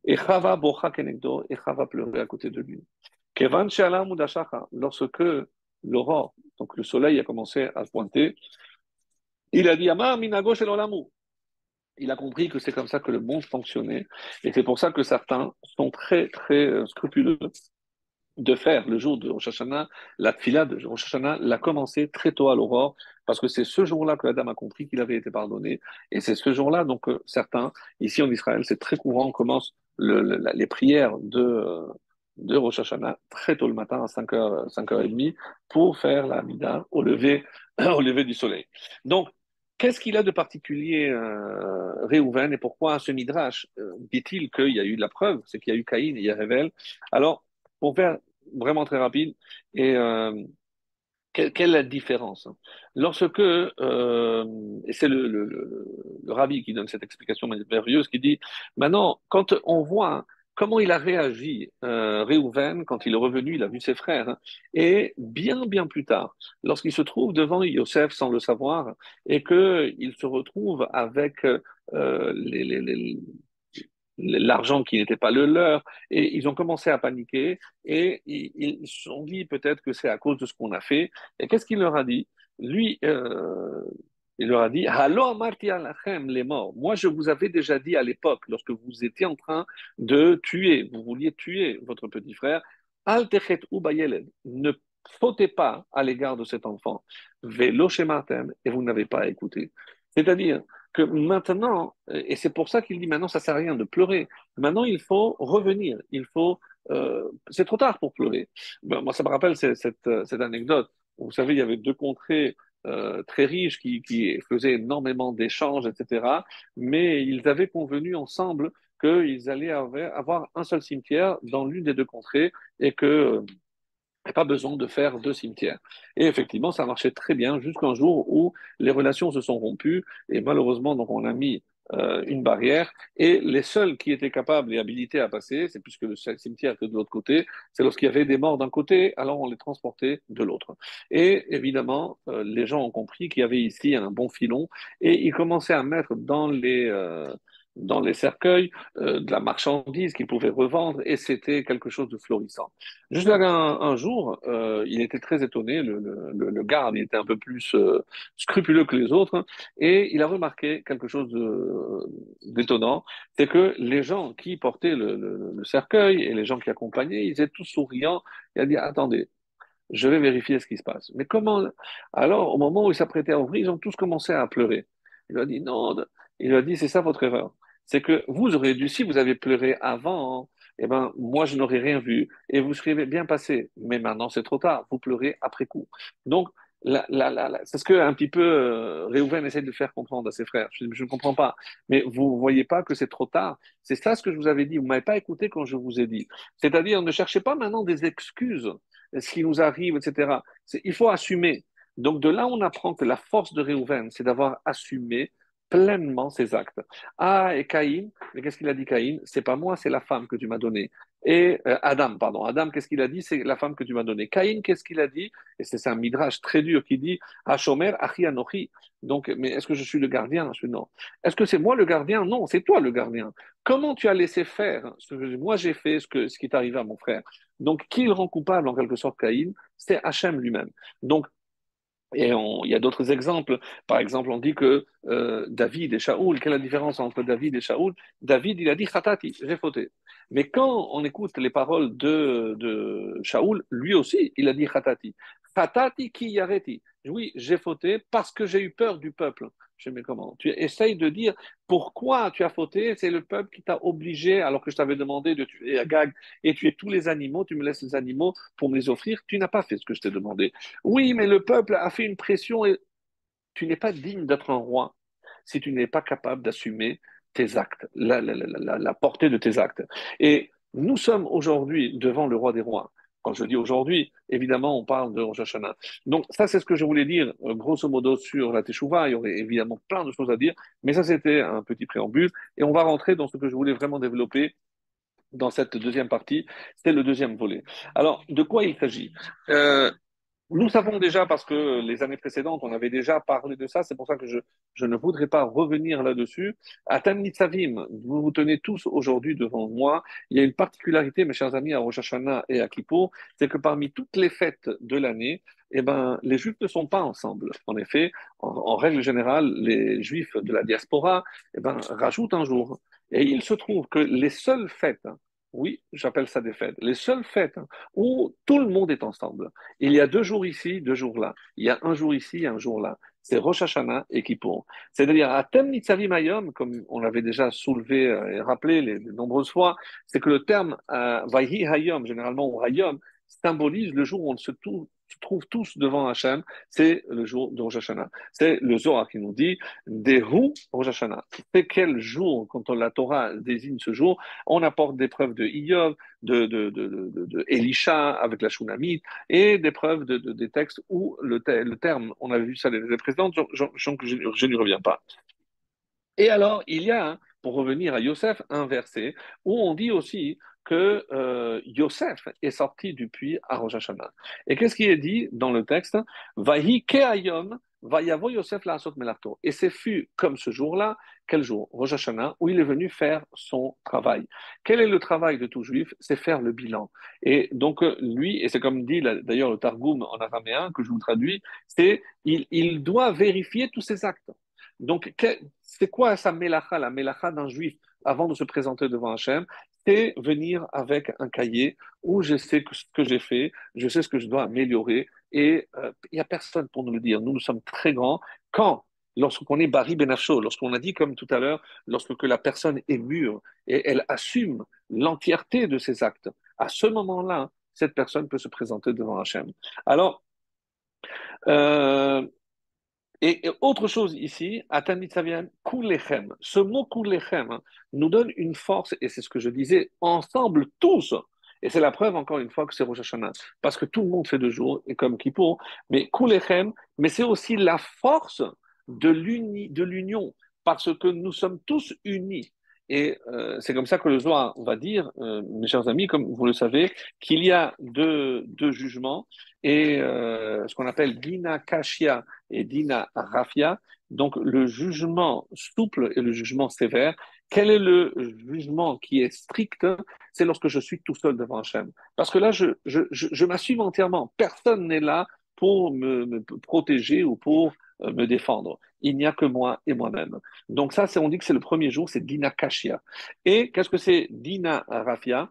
Et Chava Bocha Kenegdo, et Chava pleurait à côté de lui. Kevan She'ala Mudashacha, lorsque l'aurore, donc le soleil a commencé à pointer, il a dit Amar Minago Shel Olamu. Il a compris que c'est comme ça que le monde fonctionnait. Et c'est pour ça que certains sont très, très scrupuleux de faire le jour de Rosh Hashanah, la tfila de Rosh Hashanah l'a commencé très tôt à l'aurore, parce que c'est ce jour-là que Adam a compris qu'il avait été pardonné, et c'est ce jour-là, donc certains, ici en Israël, c'est très courant, on commence les prières de Rosh Hashanah très tôt le matin, à 5h, 5h30, pour faire la Mida au lever, au lever du soleil. Donc, qu'est-ce qu'il a de particulier, Réhouven, et pourquoi ce Midrash dit-il qu'il y a eu de la preuve, c'est qu'il y a eu Caïn et il y a Rével. Alors, pour faire vraiment très rapide, et quelle est la différence? Lorsque, et c'est le rabbi qui donne cette explication merveilleuse, qui dit, maintenant, quand on voit comment il a réagi, Réhouven, quand il est revenu, il a vu ses frères, hein, et bien plus tard, lorsqu'il se trouve devant Yosef sans le savoir, et qu'il se retrouve avec l'argent qui n'était pas le leur, et ils ont commencé à paniquer, et ils se sont dit peut-être que c'est à cause de ce qu'on a fait. Et qu'est-ce qu'il leur a dit? Lui, il leur a dit, Halo amarti alachem les morts. Moi, je vous avais déjà dit à l'époque, lorsque vous étiez en train de tuer, vous vouliez tuer votre petit frère, Al techet u bayeled. Ne fautez pas à l'égard de cet enfant. Velo shematem, et vous n'avez pas écouté. C'est-à-dire que maintenant, et c'est pour ça qu'il dit maintenant, ça sert à rien de pleurer. Maintenant, il faut revenir. C'est trop tard pour pleurer. Ben, moi, ça me rappelle cette anecdote. Vous savez, il y avait deux contrées très riches qui faisaient énormément d'échanges, etc. Mais ils avaient convenu ensemble qu'ils allaient avoir un seul cimetière dans l'une des deux contrées et que n'y a pas besoin de faire deux cimetières. Et effectivement, ça marchait très bien jusqu'un jour où les relations se sont rompues et malheureusement, donc on a mis une barrière et les seuls qui étaient capables et habilités à passer, c'est puisque le cimetière était de l'autre côté, c'est lorsqu'il y avait des morts d'un côté, alors on les transportait de l'autre. Et évidemment, les gens ont compris qu'il y avait ici un bon filon et ils commençaient à mettre dans les cercueils de la marchandise qu'ils pouvaient revendre et c'était quelque chose de florissant. Juste un jour, il était très étonné, le garde, il était un peu plus scrupuleux que les autres, hein, et il a remarqué quelque chose d'étonnant, c'est que les gens qui portaient le cercueil et les gens qui accompagnaient, ils étaient tous souriants. Il a dit, attendez, je vais vérifier ce qui se passe. Mais comment? Alors, au moment où il s'apprêtait à ouvrir, ils ont tous commencé à pleurer. Il lui a dit, non, il lui a dit, c'est ça votre erreur. C'est que vous auriez dû, si vous avez pleuré avant, eh ben, moi, je n'aurais rien vu et vous seriez bien passé. Mais maintenant, c'est trop tard. Vous pleurez après coup. Donc, c'est ce que un petit peu Réhouven essaie de faire comprendre à ses frères. Je ne comprends pas. Mais vous ne voyez pas que c'est trop tard. C'est ça ce que je vous avais dit. Vous ne m'avez pas écouté quand je vous ai dit. C'est-à-dire, ne cherchez pas maintenant des excuses ce qui nous arrive, etc. Il faut assumer. Donc de là, on apprend que la force de Réhouven, c'est d'avoir assumé pleinement ses actes. Ah, et Caïn, mais qu'est-ce qu'il a dit Caïn? C'est pas moi, c'est la femme que tu m'as donnée. Et Adam, pardon, Adam, qu'est-ce qu'il a dit? C'est la femme que tu m'as donnée. Caïn, qu'est-ce qu'il a dit? Et c'est un midrash très dur qui dit Hashomer, Achi Anochi. Donc, mais est-ce que je suis le gardien? Je dis non. Est-ce que c'est moi le gardien? Non, c'est toi le gardien. Comment tu as laissé faire ce que moi j'ai fait, ce qui est arrivé à mon frère? Donc, qui le rend coupable en quelque sorte, Caïn? C'est Hachem lui-même. Donc, il y a d'autres exemples. Par exemple, on dit que David et Shaoul, quelle est la différence entre David et Shaoul? David, il a dit Khatati, j'ai fauté. Mais quand on écoute les paroles de Shaoul, lui aussi, il a dit Khatati. Khatati ki yareti. Oui, j'ai fauté parce que j'ai eu peur du peuple. Je dis, mais comment? Tu essayes de dire pourquoi tu as fauté, c'est le peuple qui t'a obligé, alors que je t'avais demandé de tuer Agag et tuer tous les animaux, tu me laisses les animaux pour me les offrir, tu n'as pas fait ce que je t'ai demandé. Oui, mais le peuple a fait une pression et tu n'es pas digne d'être un roi si tu n'es pas capable d'assumer tes actes, la portée de tes actes. Et nous sommes aujourd'hui devant le roi des rois. Quand je dis aujourd'hui, évidemment, on parle de Rosh Hashanah. Donc, ça, c'est ce que je voulais dire, grosso modo, sur la Teshuvah. Il y aurait évidemment plein de choses à dire, mais ça, c'était un petit préambule. Et on va rentrer dans ce que je voulais vraiment développer dans cette deuxième partie. C'est le deuxième volet. Alors, de quoi il s'agit? Nous savons déjà, parce que les années précédentes, on avait déjà parlé de ça, c'est pour ça que je ne voudrais pas revenir là-dessus. À Tamnitzavim, vous vous tenez tous aujourd'hui devant moi. Il y a une particularité, mes chers amis, à Rosh Hashanah et à Kippour, c'est que parmi toutes les fêtes de l'année, eh ben, les Juifs ne sont pas ensemble. En effet, en règle générale, les Juifs de la diaspora eh ben, rajoutent un jour. Et il se trouve que les seules fêtes, oui, j'appelle ça des fêtes, les seules fêtes où tout le monde est ensemble, il y a 2 jours ici, 2 jours là. Il y a un jour ici, un jour là. C'est Rosh Hashanah et Kippour. C'est-à-dire, à Tem Nitzavim Hayom, comme on l'avait déjà soulevé et rappelé les nombreuses fois, c'est que le terme Vayhi Hayom, généralement, ou Hayom, symbolise le jour où on se se trouvent tous devant Hachem, c'est le jour de Rosh Hashanah. C'est le Zohar qui nous dit Dehu Rosh Hashanah. C'est quel jour, quand la Torah désigne ce jour, on apporte des preuves de Iyov, de Elisha avec la Shunamite, et des preuves des textes où le terme, on avait vu ça les précédentes, je n'y reviens pas. Et alors, il y a, pour revenir à Yosef, un verset où on dit aussi que Yosef est sorti du puits à Rosh Hashanah. Et qu'est-ce qui est dit dans le texte? Vahi keayom, vayavo Yosef la asot melarto. Et c'est fut comme ce jour-là, quel jour? Rosh Hashanah, où il est venu faire son travail. Quel est le travail de tout juif? C'est faire le bilan. Et donc, lui, et c'est comme dit d'ailleurs le Targum en araméen, que je vous traduis, c'est il doit vérifier tous ses actes. Donc, c'est quoi sa mélacha, la mélacha d'un juif avant de se présenter devant Hachem? C'est venir avec un cahier où je sais ce que j'ai fait, je sais ce que je dois améliorer, et il n'y a personne pour nous le dire. Nous sommes très grands. Quand, lorsqu'on est Bari Benafsho, lorsqu'on a dit comme tout à l'heure, lorsque la personne est mûre et elle assume l'entièreté de ses actes, à ce moment-là, cette personne peut se présenter devant Hachem. Alors, euh, et autre chose ici, Atanit Savian, Kulechem. Ce mot Kulechem nous donne une force, et c'est ce que je disais, ensemble tous. Et c'est la preuve, encore une fois, que c'est Rosh Hashanah. Parce que tout le monde fait 2 jours, et comme Kippour, mais Kulechem, mais c'est aussi la force de l'union, parce que nous sommes tous unis. Et c'est comme ça que le Zohar va dire, mes chers amis, comme vous le savez, qu'il y a deux jugements, et ce qu'on appelle Dina Kashia et Dina Rafia, donc le jugement souple et le jugement sévère. Quel est le jugement qui est strict? C'est lorsque je suis tout seul devant Hachem. Parce que là, je m'assume entièrement. Personne n'est là pour me protéger ou pour me défendre. Il n'y a que moi et moi-même. Donc ça, on dit que c'est le premier jour, c'est Dina Kashia. Et qu'est-ce que c'est Dina Rafia?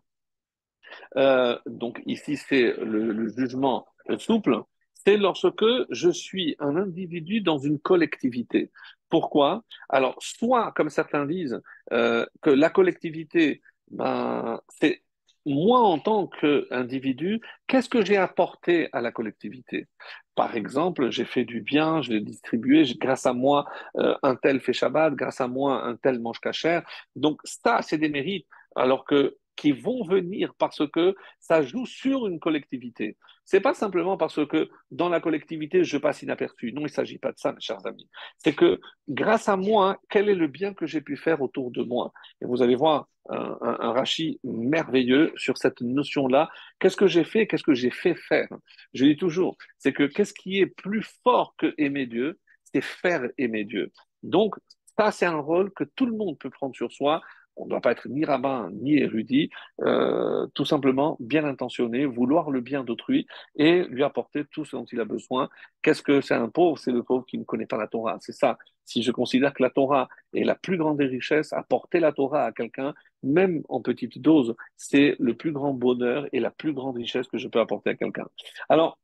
Donc ici, c'est le jugement souple. C'est lorsque je suis un individu dans une collectivité. Pourquoi? Alors, soit, comme certains disent, que la collectivité, ben, c'est moi en tant qu'individu, qu'est-ce que j'ai apporté à la collectivité? Par exemple, j'ai fait du bien, je l'ai distribué, grâce à moi, un tel fait Shabbat, grâce à moi, un tel mange cachère. Donc ça, c'est des mérites. Alors que qui vont venir parce que ça joue sur une collectivité. C'est pas simplement parce que dans la collectivité, je passe inaperçu. Non, il ne s'agit pas de ça, mes chers amis. C'est que grâce à moi, quel est le bien que j'ai pu faire autour de moi? Et vous allez voir un Rashi merveilleux sur cette notion-là. Qu'est-ce que j'ai fait? Qu'est-ce que j'ai fait faire? Je dis toujours, c'est que qu'est-ce qui est plus fort que aimer Dieu? C'est faire aimer Dieu. Donc, ça, c'est un rôle que tout le monde peut prendre sur soi. On ne doit pas être ni rabbin ni érudit, tout simplement bien intentionné, vouloir le bien d'autrui et lui apporter tout ce dont il a besoin. Qu'est-ce que c'est un pauvre? C'est le pauvre qui ne connaît pas la Torah. C'est ça. Si je considère que la Torah est la plus grande des richesses, apporter la Torah à quelqu'un, même en petite dose, c'est le plus grand bonheur et la plus grande richesse que je peux apporter à quelqu'un. Alors,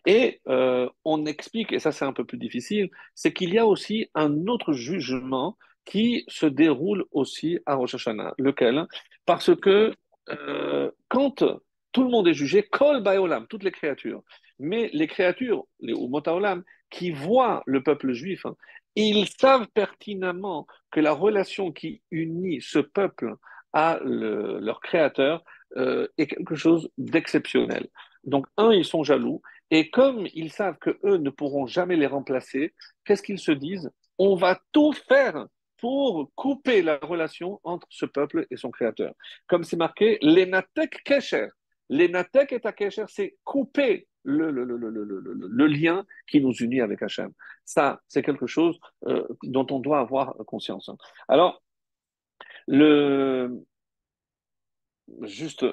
et on explique, et ça c'est un peu plus difficile, c'est qu'il y a aussi un autre jugement qui se déroule aussi à Rosh Hashanah. Lequel? Parce que quand tout le monde est jugé, Kol Baolam, toutes les créatures, mais les créatures, les Umot Haolam, qui voient le peuple juif, hein, ils savent pertinemment que la relation qui unit ce peuple à leur créateur est quelque chose d'exceptionnel. Donc, ils sont jaloux, et comme ils savent que eux ne pourront jamais les remplacer, qu'est-ce qu'ils se disent? On va tout faire pour couper la relation entre ce peuple et son créateur. Comme c'est marqué, l'enatek kesher. L'enatek et kesher, c'est couper le lien qui nous unit avec Hachem. Ça, c'est quelque chose dont on doit avoir conscience. Alors, le, juste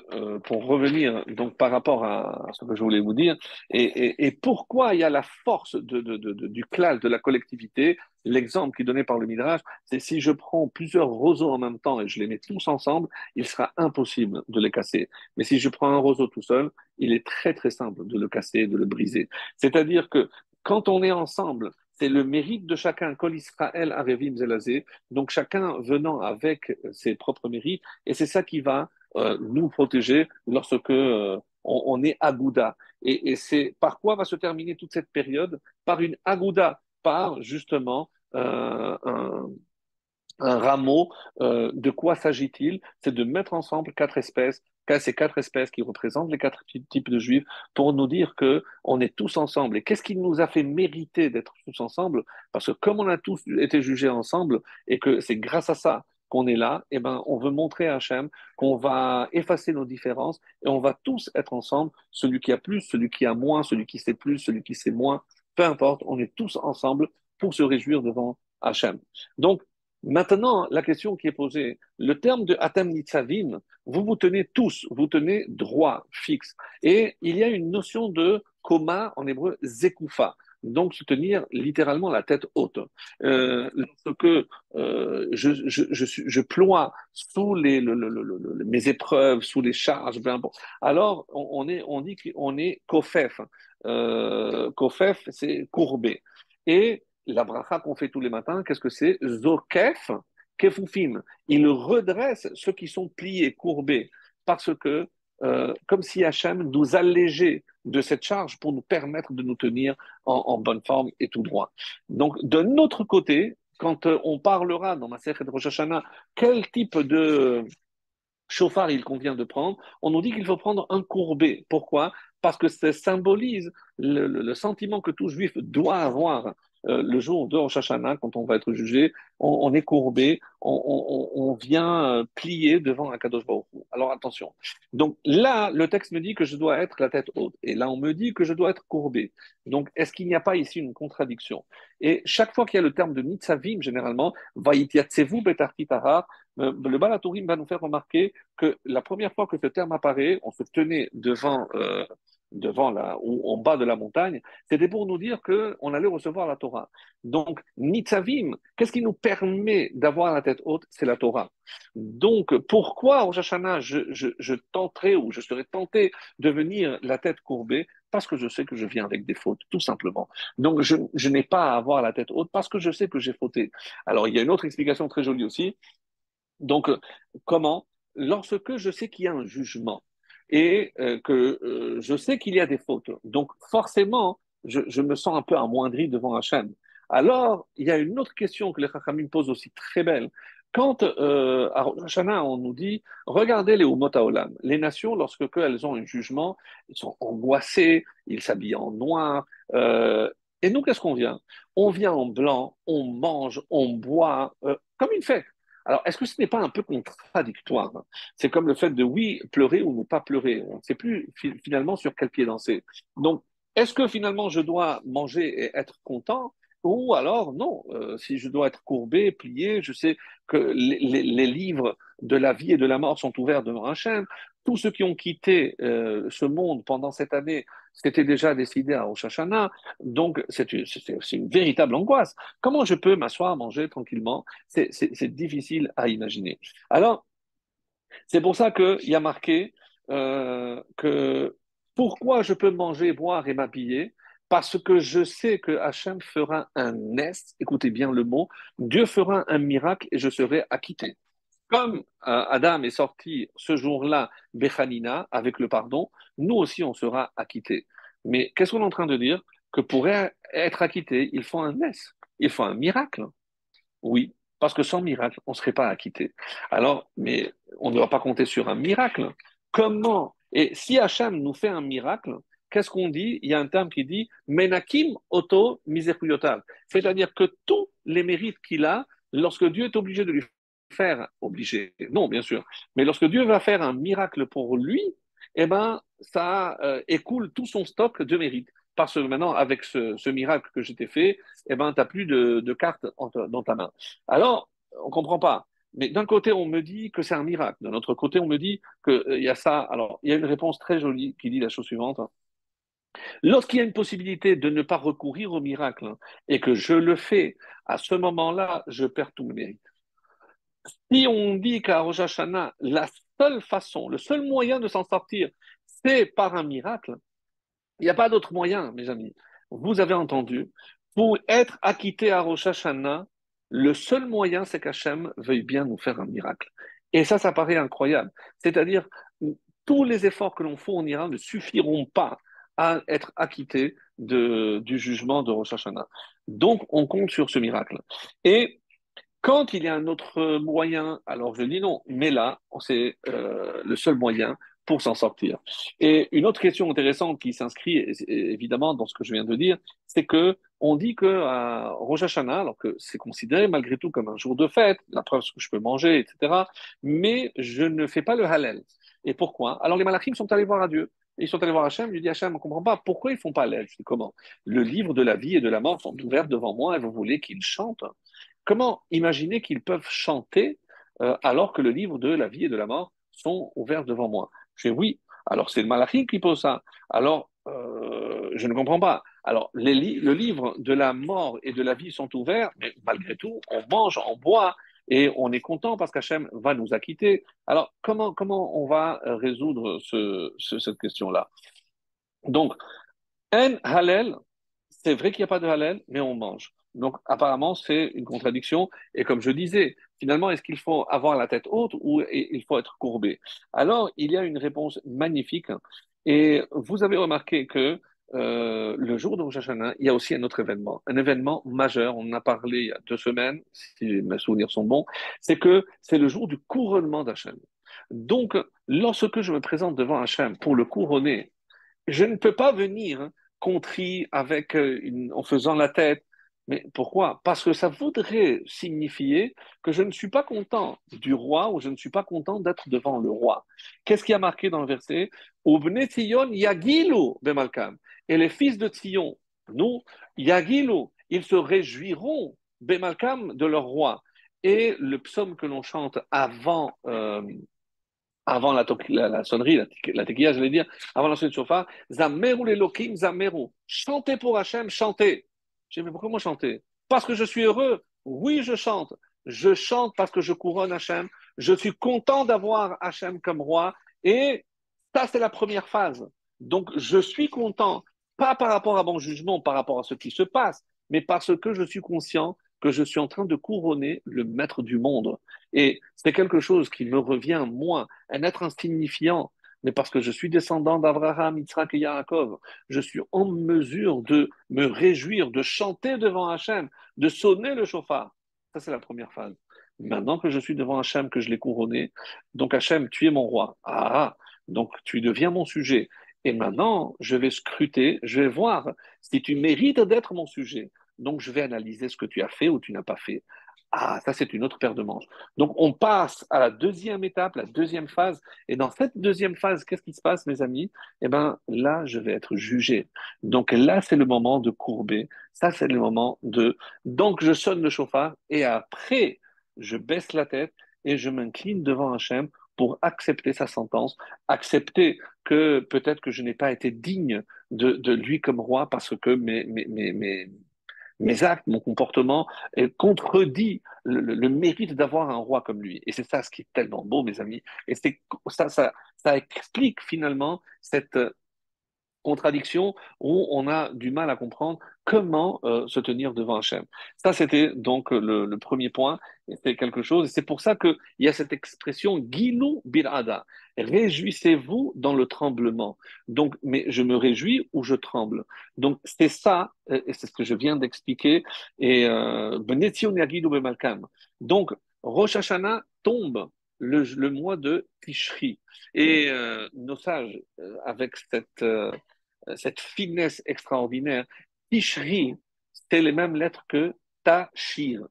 pour revenir donc par rapport à ce que je voulais vous dire et pourquoi il y a la force du clal de la collectivité. L'exemple qui est donné par le Midrash, c'est si je prends plusieurs roseaux en même temps et je les mets tous ensemble, il sera impossible de les casser. Mais si je prends un roseau tout seul, il est très très simple de le casser, de le briser. C'est-à-dire que quand on est ensemble, c'est le mérite de chacun, Kol Israël Arevim Zelazé, donc chacun venant avec ses propres mérites, et c'est ça qui va nous protéger lorsque on est à Bouddha. Et c'est par quoi va se terminer toute cette période? Par une agouda, par justement un rameau. De quoi s'agit-il? C'est de mettre ensemble quatre espèces, ces quatre espèces qui représentent les quatre types de juifs, pour nous dire que on est tous ensemble. Et qu'est-ce qui nous a fait mériter d'être tous ensemble? Parce que comme on a tous été jugés ensemble et que c'est grâce à ça qu'on est là, eh ben, on veut montrer à Hachem qu'on va effacer nos différences et on va tous être ensemble, celui qui a plus, celui qui a moins, celui qui sait plus, celui qui sait moins, peu importe, on est tous ensemble pour se réjouir devant Hachem. Donc, maintenant, la question qui est posée, le terme de Atam Nitzavim, vous vous tenez tous, vous tenez droit, fixe. Et il y a une notion de koma, en hébreu, zekufa. Donc, se tenir littéralement la tête haute. Lorsque je ploie sous mes épreuves, sous les charges, peu importe, alors on dit qu'on est kofef. Kofef, c'est courbé. Et la bracha qu'on fait tous les matins, qu'est-ce que c'est? Zokef, kefufim. Il redresse ceux qui sont pliés, courbés, parce que, comme si Hachem nous allégeait de cette charge pour nous permettre de nous tenir en bonne forme et tout droit. Donc, de notre côté, quand on parlera dans ma de Rosh Hashanah, quel type de chauffard il convient de prendre, on nous dit qu'il faut prendre un courbé. Pourquoi? Parce que ça symbolise le sentiment que tout juif doit avoir le jour de Rosh Hashanah, quand on va être jugé, on est courbé, on vient plier devant un Kadosh Baruch Hu. Alors attention. Donc là, le texte me dit que je dois être la tête haute. Et là, on me dit que je dois être courbé. Donc, est-ce qu'il n'y a pas ici une contradiction? Et chaque fois qu'il y a le terme de Nitzavim, généralement, Vayitiatsevu betarti tahar, le Balatourim va nous faire remarquer que la première fois que ce terme apparaît, on se tenait devant ou en bas de la montagne, c'était pour nous dire qu'on allait recevoir la Torah. Donc, Nitzavim, qu'est-ce qui nous permet d'avoir la tête haute? C'est la Torah. Donc, pourquoi au Hashanah, je tenterai ou je serais tenté de venir la tête courbée? Parce que je sais que je viens avec des fautes, tout simplement. Donc, je n'ai pas à avoir la tête haute parce que je sais que j'ai fauté. Alors, il y a une autre explication très jolie aussi. Donc, comment? Lorsque je sais qu'il y a un jugement et que je sais qu'il y a des fautes, donc forcément, je me sens un peu amoindri devant Hachem. Alors, il y a une autre question que les Chachamim posent aussi très belle. Quand à Rosh Hashanah, on nous dit, regardez les Umot HaOlam, les nations, lorsque elles ont un jugement, ils sont angoissés, ils s'habillent en noir. Et nous, qu'est-ce qu'on vient? On vient en blanc, on mange, on boit, comme une fête. Alors, est-ce que ce n'est pas un peu contradictoire? C'est comme le fait de oui, pleurer ou ne pas pleurer. On ne sait plus finalement sur quel pied danser. Donc, est-ce que finalement je dois manger et être content? Ou alors, non, si je dois être courbé, plié, je sais que les livres de la vie et de la mort sont ouverts devant un chêne. Tous ceux qui ont quitté ce monde pendant cette année, c'était déjà décidé à Rosh Hashanah. Donc, c'est une véritable angoisse. Comment je peux m'asseoir, manger tranquillement? C'est difficile à imaginer. Alors, c'est pour ça qu'il y a marqué que pourquoi je peux manger, boire et m'habiller? Parce que je sais que Hachem fera un est, écoutez bien le mot, Dieu fera un miracle et je serai acquitté. Comme Adam est sorti ce jour-là, Bechanina, avec le pardon, nous aussi on sera acquittés. Mais qu'est-ce qu'on est en train de dire? Que pour être acquitté, il faut un est, il faut un miracle. Oui, parce que sans miracle, on ne serait pas acquitté. Alors, mais on ne doit pas compter sur un miracle. Comment? Et si Hachem nous fait un miracle, qu'est-ce qu'on dit? Il y a un terme qui dit Menakim Oto Misericordiatal. C'est-à-dire que tous les mérites qu'il a, lorsque Dieu est obligé de lui faire, obligé, non, bien sûr, mais lorsque Dieu va faire un miracle pour lui, eh ben, ça écoule tout son stock de mérites. Parce que maintenant, avec ce miracle que je t'ai fait, eh ben, tu n'as plus de cartes dans ta main. Alors, on ne comprend pas. Mais d'un côté, on me dit que c'est un miracle. D'un autre côté, on me dit qu'il y a ça. Alors, il y a une réponse très jolie qui dit la chose suivante. Lorsqu'il y a une possibilité de ne pas recourir au miracle et que je le fais, à ce moment-là, je perds tout le mérite. Si on dit qu'à Rosh Hashanah, la seule façon, le seul moyen de s'en sortir, c'est par un miracle, il n'y a pas d'autre moyen, mes amis. Vous avez entendu, pour être acquitté à Rosh Hashanah, le seul moyen, c'est qu'Hachem veuille bien nous faire un miracle. Et ça paraît incroyable. C'est-à-dire, tous les efforts que l'on fournira ne suffiront pas à être acquittés du jugement de Rosh Hashanah. Donc, on compte sur ce miracle. Et quand il y a un autre moyen, alors je dis non, mais là, c'est le seul moyen pour s'en sortir. Et une autre question intéressante qui s'inscrit évidemment dans ce que je viens de dire, c'est que on dit que à Rosh Hashanah, alors que c'est considéré malgré tout comme un jour de fête, la preuve c'est que je peux manger, etc., mais je ne fais pas le Hallel. Et pourquoi? Alors les Malachim sont allés voir à Dieu. Ils sont allés voir Hachem, je lui dis Hachem, on ne comprend pas pourquoi ils font pas Hallel. Je dis comment? Le livre de la vie et de la mort sont ouverts devant moi et vous voulez qu'ils chantent? Comment imaginer qu'ils peuvent chanter alors que le livre de la vie et de la mort sont ouverts devant moi? Je dis oui. Alors c'est le Malachim qui pose ça. Alors je ne comprends pas. Alors le livre de la mort et de la vie sont ouverts, mais malgré tout, on mange, on boit et on est content parce qu'Hachem va nous acquitter. Alors comment on va résoudre cette question-là? Donc, un Hallel, c'est vrai qu'il n'y a pas de halal, mais on mange. Donc, apparemment, c'est une contradiction. Et comme je disais, finalement, est-ce qu'il faut avoir la tête haute ou il faut être courbé? Alors, il y a une réponse magnifique. Et vous avez remarqué que le jour de Rosh Hashanah, il y a aussi un événement majeur. On en a parlé il y a 2 semaines, si mes souvenirs sont bons. C'est que c'est le jour du couronnement d'Hachem. Donc, lorsque je me présente devant Hachem pour le couronner, je ne peux pas venir contrit avec en faisant la tête. Mais pourquoi? Parce que ça voudrait signifier que je ne suis pas content du roi ou je ne suis pas content d'être devant le roi. Qu'est-ce qui a marqué dans le verset? Ubne Tzion yagilu bemalkam. Et les fils de Tzion, nous, yagilu, ils se réjouiront bemalkam de leur roi. Et le psaume que l'on chante avant la sonnerie, la tequilla, je vais dire, avant la sonnerie de chauffard, Zameru l'Elohim, Zameru. Chantez pour Hachem, chantez. J'ai dit, mais pourquoi moi chanter? Parce que je suis heureux. Oui, je chante. Je chante parce que je couronne Hachem. Je suis content d'avoir Hachem comme roi. Et ça, c'est la première phase. Donc, je suis content, pas par rapport à mon jugement, par rapport à ce qui se passe, mais parce que je suis conscient que je suis en train de couronner le maître du monde. Et c'est quelque chose qui me revient, moi, un être insignifiant, mais parce que je suis descendant d'Abraham, Yitzhak et Yaakov, je suis en mesure de me réjouir, de chanter devant Hachem, de sonner le chauffard. Ça, c'est la première phase. Maintenant que je suis devant Hachem, que je l'ai couronné, donc Hachem, tu es mon roi. Ah, donc tu deviens mon sujet. Et maintenant, je vais scruter, je vais voir si tu mérites d'être mon sujet. Donc, je vais analyser ce que tu as fait ou tu n'as pas fait. Ah, ça, c'est une autre paire de manches. Donc, on passe à la deuxième étape, la deuxième phase. Et dans cette deuxième phase, qu'est-ce qui se passe, mes amis? Eh bien, là, je vais être jugé. Donc, là, c'est le moment de courber. Ça, c'est le moment de... Donc, je sonne le chauffard et après, je baisse la tête et je m'incline devant Hachem pour accepter sa sentence, accepter que peut-être que je n'ai pas été digne de lui comme roi parce que mes actes, mon comportement contredit le mérite d'avoir un roi comme lui. Et c'est ça ce qui est tellement beau, mes amis. Et ça explique finalement cette contradiction où on a du mal à comprendre comment se tenir devant Hachem. Ça, c'était donc le premier point. Et c'est quelque chose. Et c'est pour ça qu'il y a cette expression Gilou Birada. Réjouissez-vous dans le tremblement. Donc, mais je me réjouis ou je tremble. Donc, c'est ça, et c'est ce que je viens d'expliquer. Et Benetzion Yagilou Bemalkam. Donc, Rosh Hashanah tombe le mois de Tishri. Et nos sages, avec cette finesse extraordinaire. Tishri, c'est les mêmes lettres que Tashir,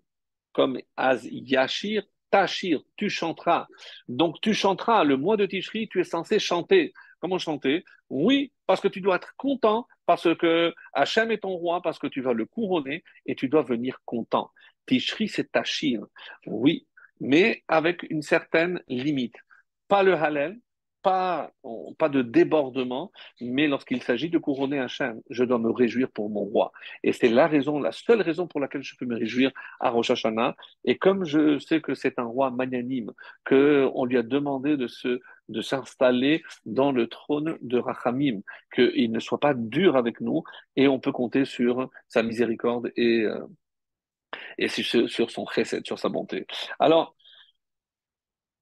comme Az Yashir, Tashir, tu chanteras. Donc tu chanteras, le mois de Tishri, tu es censé chanter. Comment chanter? Oui, parce que tu dois être content, parce que Hachem est ton roi, parce que tu vas le couronner et tu dois venir content. Tishri, c'est Tashir. Oui, mais avec une certaine limite. Pas le Hallel, pas de débordement, mais lorsqu'il s'agit de couronner Hachem, je dois me réjouir pour mon roi. Et c'est la raison, la seule raison pour laquelle je peux me réjouir à Rosh Hashanah. Et comme je sais que c'est un roi magnanime, qu'on lui a demandé de s'installer dans le trône de Rachamim, qu'il ne soit pas dur avec nous, et on peut compter sur sa miséricorde et sur son chesed, sur sa bonté. Alors,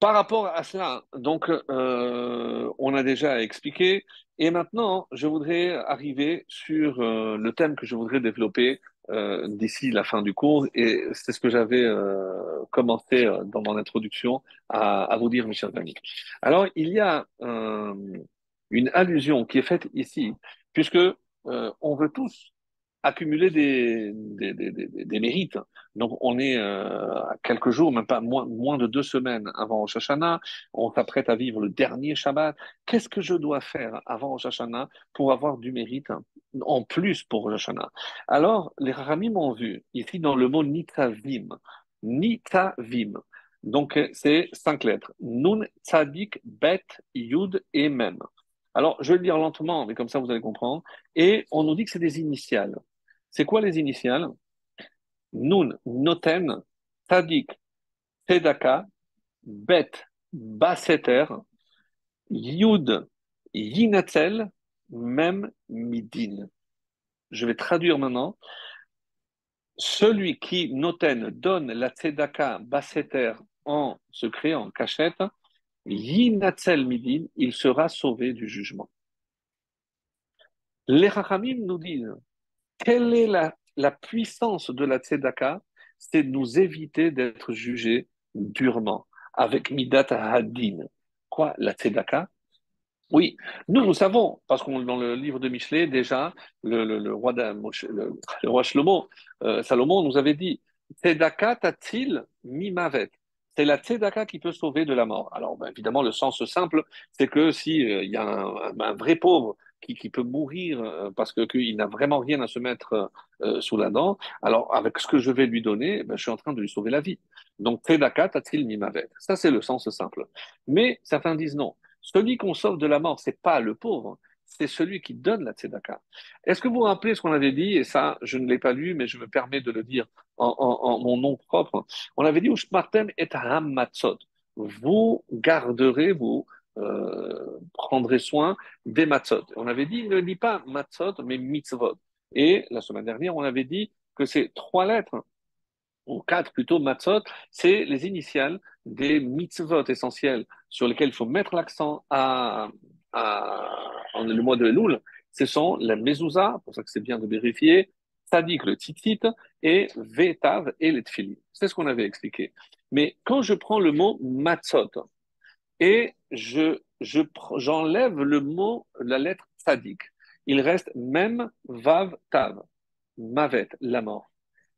Par rapport à cela, donc, on a déjà expliqué, et maintenant, je voudrais arriver sur le thème que je voudrais développer d'ici la fin du cours, et c'est ce que j'avais commencé dans mon introduction à vous dire, mes chers amis. Alors, il y a une allusion qui est faite ici, puisque on veut tous accumuler des mérites. Donc, on est à quelques jours, même pas moins de 2 semaines avant Rosh Hashanah. On s'apprête à vivre le dernier Shabbat. Qu'est-ce que je dois faire avant Rosh Hashanah pour avoir du mérite en plus pour Rosh Hashanah? Alors, les Rahamim ont vu ici dans le mot Nitavim. Nitavim. Donc, c'est 5 lettres. Nun, Tzadik, Bet, Yud et Mem. Alors, je vais le dire lentement, mais comme ça vous allez comprendre. Et on nous dit que c'est des initiales. C'est quoi les initiales? Nun, Noten, Tzadik, Tzedaka, Bet, Baseter, Yud, Yinatzel, Mem, Midin. Je vais traduire maintenant. Celui qui, Noten, donne la Tzedaka, Baseter en secret, en cachette, Yinatzel, Midin, il sera sauvé du jugement. Les Rachamim nous disent quelle est la puissance de la tzedaka? C'est de nous éviter d'être jugés durement, avec Midat Hadin. Quoi, la tzedaka? Oui, nous savons, parce qu'on dans le livre de Michelet, déjà, le roi, le roi Shlomo, Salomon nous avait dit, tzedaka tatil mimavet. C'est la tzedaka qui peut sauver de la mort. Alors, ben, évidemment, le sens simple, c'est que si il y a un vrai pauvre qui peut mourir parce que qu'il n'a vraiment rien à se mettre sous la dent, alors avec ce que je vais lui donner, ben, je suis en train de lui sauver la vie. Donc, tzedaka tatil mimavet. Ça, c'est le sens simple. Mais certains disent non. Celui qu'on sauve de la mort, c'est pas le pauvre, c'est celui qui donne la tzedaka. Est-ce que vous vous rappelez ce qu'on avait dit? Et ça, je ne l'ai pas lu, mais je me permets de le dire en mon nom propre. On avait dit, Ushmartem et hamatzot. Vous garderez, vous prendrez soin des matzot. On avait dit, ne lis pas matzot, mais mitzvot. Et la semaine dernière, on avait dit que c'est 3 lettres ou 4 plutôt, matzot, c'est les initiales des mitzvot essentiels sur lesquels il faut mettre l'accent en le mois de Elul. Ce sont la mezouza, pour ça que c'est bien de vérifier, tzadik, le tzitzit, et vetav et les tfilin. C'est ce qu'on avait expliqué. Mais quand je prends le mot matzot et j'enlève le mot, la lettre tzadik, il reste même vav tav, mavet, la mort.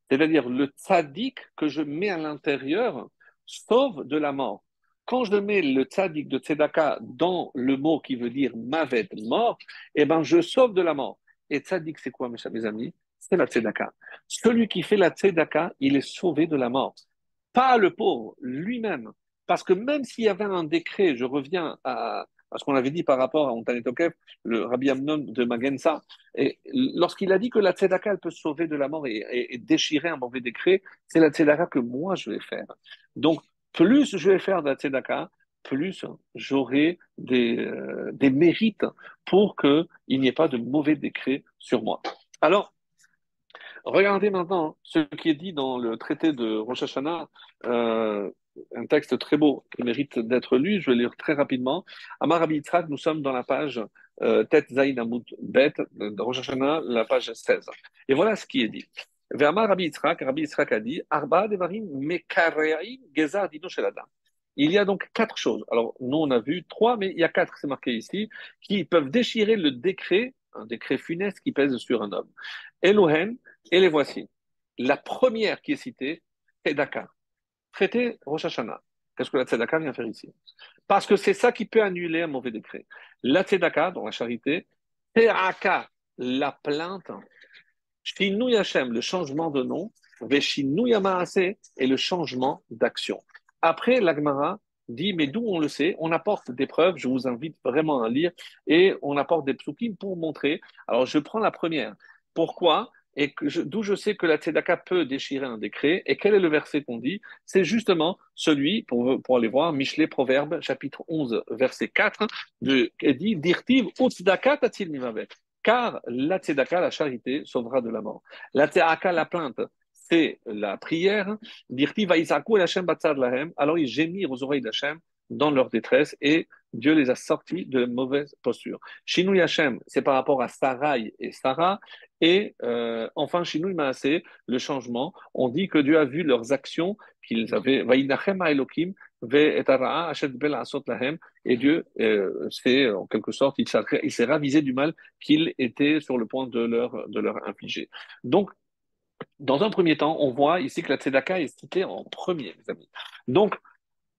C'est-à-dire le tzaddik que je mets à l'intérieur sauve de la mort. Quand je mets le tzaddik de tzedaka dans le mot qui veut dire mavet, mort, eh ben je sauve de la mort. Et tzaddik, c'est quoi, mes amis? C'est la tzedaka. Celui qui fait la tzedaka, il est sauvé de la mort. Pas le pauvre, lui-même. Parce que même s'il y avait un décret, je reviens à ce qu'on avait dit par rapport à Ontane Tokef, le Rabbi Amnon de Magensa, et lorsqu'il a dit que la tzedaka, elle peut sauver de la mort et déchirer un mauvais décret, c'est la tzedaka que moi je vais faire. Donc, plus je vais faire de la tzedaka, plus j'aurai des mérites pour qu'il n'y ait pas de mauvais décret sur moi. Alors, regardez maintenant ce qui est dit dans le traité de Rosh Hashanah, un texte très beau qui mérite d'être lu. Je vais lire très rapidement. Amar Rabbi Yitzhak, nous sommes dans la page Tet Zayin Amud Bet, de Rosh Hashanah, la page 16. Et voilà ce qui est dit. Ve'amar Rabbi Yitzhak a dit, Arba devarim mekareim gezar dino shel adam. Il y a donc 4 choses. Alors, nous, on a vu 3, mais il y a 4, c'est marqué ici, qui peuvent déchirer le décret, un décret funeste qui pèse sur un homme. Elohen, et les voici. La première qui est citée, Tzedaka. Traité Rosh Hashanah. Qu'est-ce que la Tzedaka vient faire ici? Parce que c'est ça qui peut annuler un mauvais décret. La Tzedaka, dans la charité, Te'aka, la plainte, Shinui Hashem, le changement de nom, Veshinui Maaseh, et le changement d'action. Après, l'Agmara dit, mais d'où on le sait, on apporte des preuves, je vous invite vraiment à lire, et on apporte des psukim pour montrer. Alors, je prends la première. Pourquoi? Et d'où je sais que la tzedaka peut déchirer un décret. Et quel est le verset qu'on dit? C'est justement celui, pour aller voir, Michelet Proverbe, chapitre 11, verset 4, qui dit, Dirtiv tzedaka tatil mimavet. Car la tzedaka, la charité, sauvera de la mort. La tzedaka, la plainte, c'est la prière. Dirtiv vaïsaku el Hashem batzad lahem. Alors ils gémirent aux oreilles d'Hachem. dans leur détresse et Dieu les a sortis de la mauvaise posture. Shinui Hashem, c'est par rapport à Sarai et Sarah. Et enfin, Shinui Maaseh, le changement, on dit que Dieu a vu leurs actions qu'ils avaient. Vayinachem Elokim ve'etara'a asher bel asot lahem. Et Dieu, c'est en quelque sorte, il s'est ravisé du mal qu'il était sur le point de leur infliger. Donc, dans un premier temps, on voit ici que la tzedaka est citée en premier, mes amis. Donc,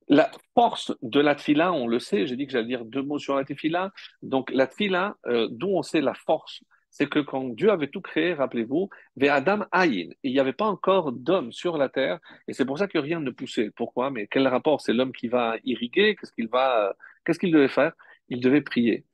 la force de la tfila, on le sait, j'ai dit que j'allais dire deux mots sur la tfila. Donc, la tfila, d'où on sait la force, c'est que quand Dieu avait tout créé, rappelez-vous, Adam Ayin, il n'y avait pas encore d'homme sur la terre, et c'est pour ça que rien ne poussait. Pourquoi? Mais quel rapport? C'est l'homme qui va irriguer, qu'est-ce qu'il devait faire? Il devait prier.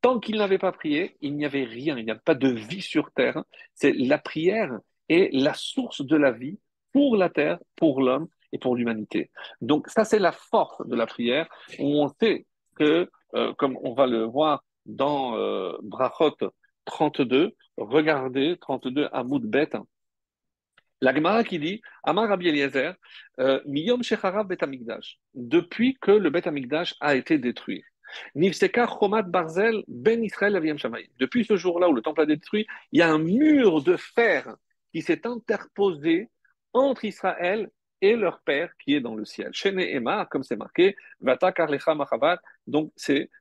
Tant qu'il n'avait pas prié, il n'y avait rien, il n'y a pas de vie sur terre. C'est la prière est la source de la vie pour la terre, pour l'homme et pour l'humanité. Donc ça, c'est la force de la prière, où on sait que, comme on va le voir dans Brachot 32, regardez 32 Hamoud Bet, la Gemara qui dit, Amar Rabbi Eliezer, Miyom Shecharav Bet Hamikdash, depuis que le Bet Hamikdash a été détruit. Nifseka Chomat Barzel Ben Israël Aviyam Shamayim. Depuis ce jour-là où le temple a été détruit, il y a un mur de fer qui s'est interposé entre Israël et leur père qui est dans le ciel. Shene Emma, comme c'est marqué, Vata Karlecha Machavat, donc c'est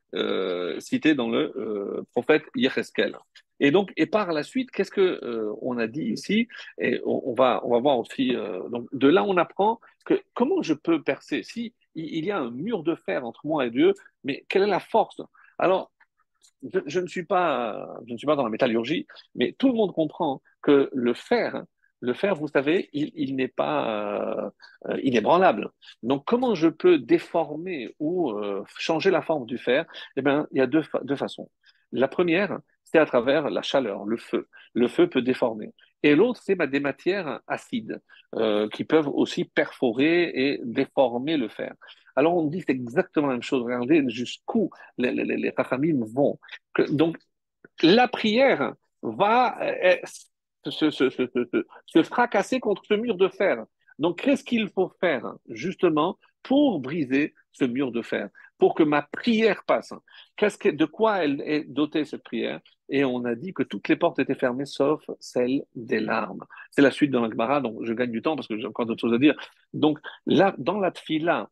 cité dans le prophète Yecheskel. Et donc, et par la suite, qu'est-ce que on a dit ici? Et on va voir aussi. Donc, de là, on apprend que comment je peux percer si il y a un mur de fer entre moi et Dieu, mais quelle est la force? Alors, je ne suis pas dans la métallurgie, mais tout le monde comprend que le fer, vous savez, il n'est pas inébranlable. Donc, comment je peux déformer ou changer la forme du fer? Eh bien, il y a deux façons. La première, c'est à travers la chaleur, le feu. Le feu peut déformer. Et l'autre, c'est des matières acides qui peuvent aussi perforer et déformer le fer. Alors on dit c'est exactement la même chose. Regardez jusqu'où les Chachamim vont. Donc la prière va se fracasser contre ce mur de fer. Donc qu'est-ce qu'il faut faire justement pour briser ce mur de fer, pour que ma prière passe? De quoi elle est dotée cette prière? Et on a dit que toutes les portes étaient fermées sauf celle des larmes. C'est la suite dans la Gemara, donc je gagne du temps parce que j'ai encore d'autres choses à dire. Donc là, dans la tfila,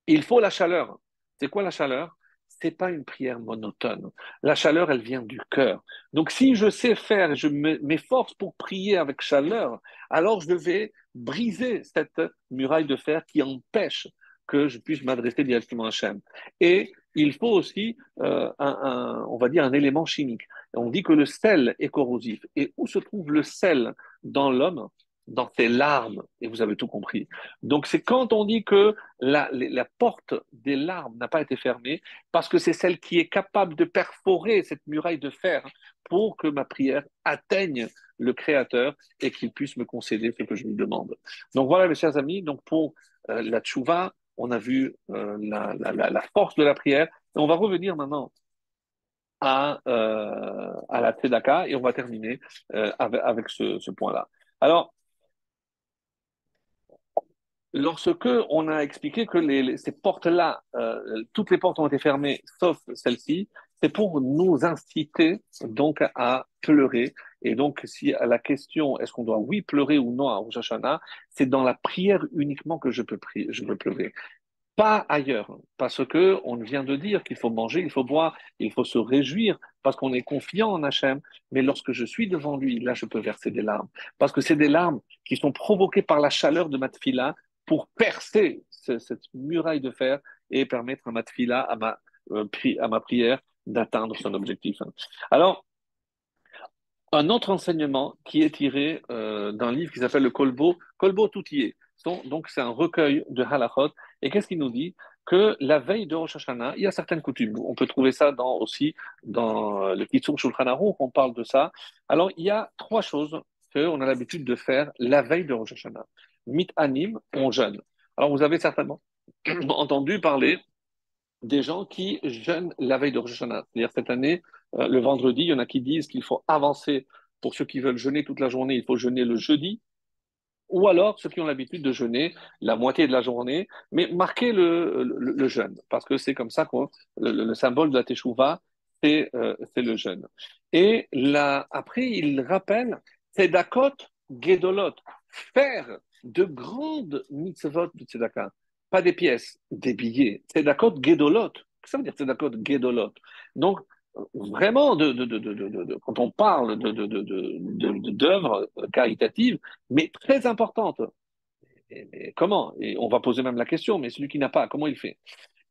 il faut la chaleur. C'est quoi la chaleur? C'est pas une prière monotone. La chaleur, elle vient du cœur. Donc, si je sais faire, m'efforce pour prier avec chaleur, alors je vais briser cette muraille de fer qui empêche que je puisse m'adresser directement à Hachem. Et il faut aussi, on va dire, un élément chimique. On dit que le sel est corrosif. Et où se trouve le sel dans l'homme? Dans ses larmes. Et vous avez tout compris. Donc, c'est quand on dit que la porte des larmes n'a pas été fermée, parce que c'est celle qui est capable de perforer cette muraille de fer pour que ma prière atteigne le Créateur et qu'il puisse me concéder ce que je lui demande. Donc voilà, mes chers amis, donc pour la tchouva, on a vu la force de la prière. Et on va revenir maintenant à la tzedaka et on va terminer avec ce point-là. Alors, lorsque on a expliqué que ces portes-là, toutes les portes ont été fermées sauf celle-ci, c'est pour nous inciter donc à pleurer. Et donc, si à la question est-ce qu'on doit oui pleurer ou non à Rosh Hashanah, c'est dans la prière uniquement que je peux prier, je peux pleurer. Pas ailleurs, parce que on vient de dire qu'il faut manger, il faut boire, il faut se réjouir, parce qu'on est confiant en Hachem. Mais lorsque je suis devant lui, là, je peux verser des larmes, parce que c'est des larmes qui sont provoquées par la chaleur de ma tefila pour percer cette muraille de fer et permettre à ma tefila, à ma prière, d'atteindre son objectif. Alors, un autre enseignement qui est tiré d'un livre qui s'appelle le Kolbo Toutier. Donc, c'est un recueil de halachot. Et qu'est-ce qu'il nous dit? Que la veille de Rosh Hashanah, il y a certaines coutumes. On peut trouver ça aussi dans le Kitzur Shulchan Aruch, on parle de ça. Alors, il y a trois choses qu'on a l'habitude de faire la veille de Rosh Hashanah. Mit anim, on jeûne. Alors, vous avez certainement entendu parler des gens qui jeûnent la veille de Rosh Hashanah. C'est-à-dire cette année, le vendredi, il y en a qui disent qu'il faut avancer. Pour ceux qui veulent jeûner toute la journée, il faut jeûner le jeudi. ou alors ceux qui ont l'habitude de jeûner la moitié de la journée, mais marquer le jeûne, parce que c'est comme ça que le symbole de la Teshuvah, c'est le jeûne. Et là, après, il rappelle Tzedakot Gedolot, faire de grandes mitzvot de Tzedaka, pas des pièces, des billets. Tzedakot Gedolot, qu'est-ce que ça veut dire Tzedakot Gedolot? Donc, vraiment, quand on parle d'œuvres caritatives, mais très importantes. Mais comment? Et on va poser même la question, mais celui qui n'a pas, comment il fait?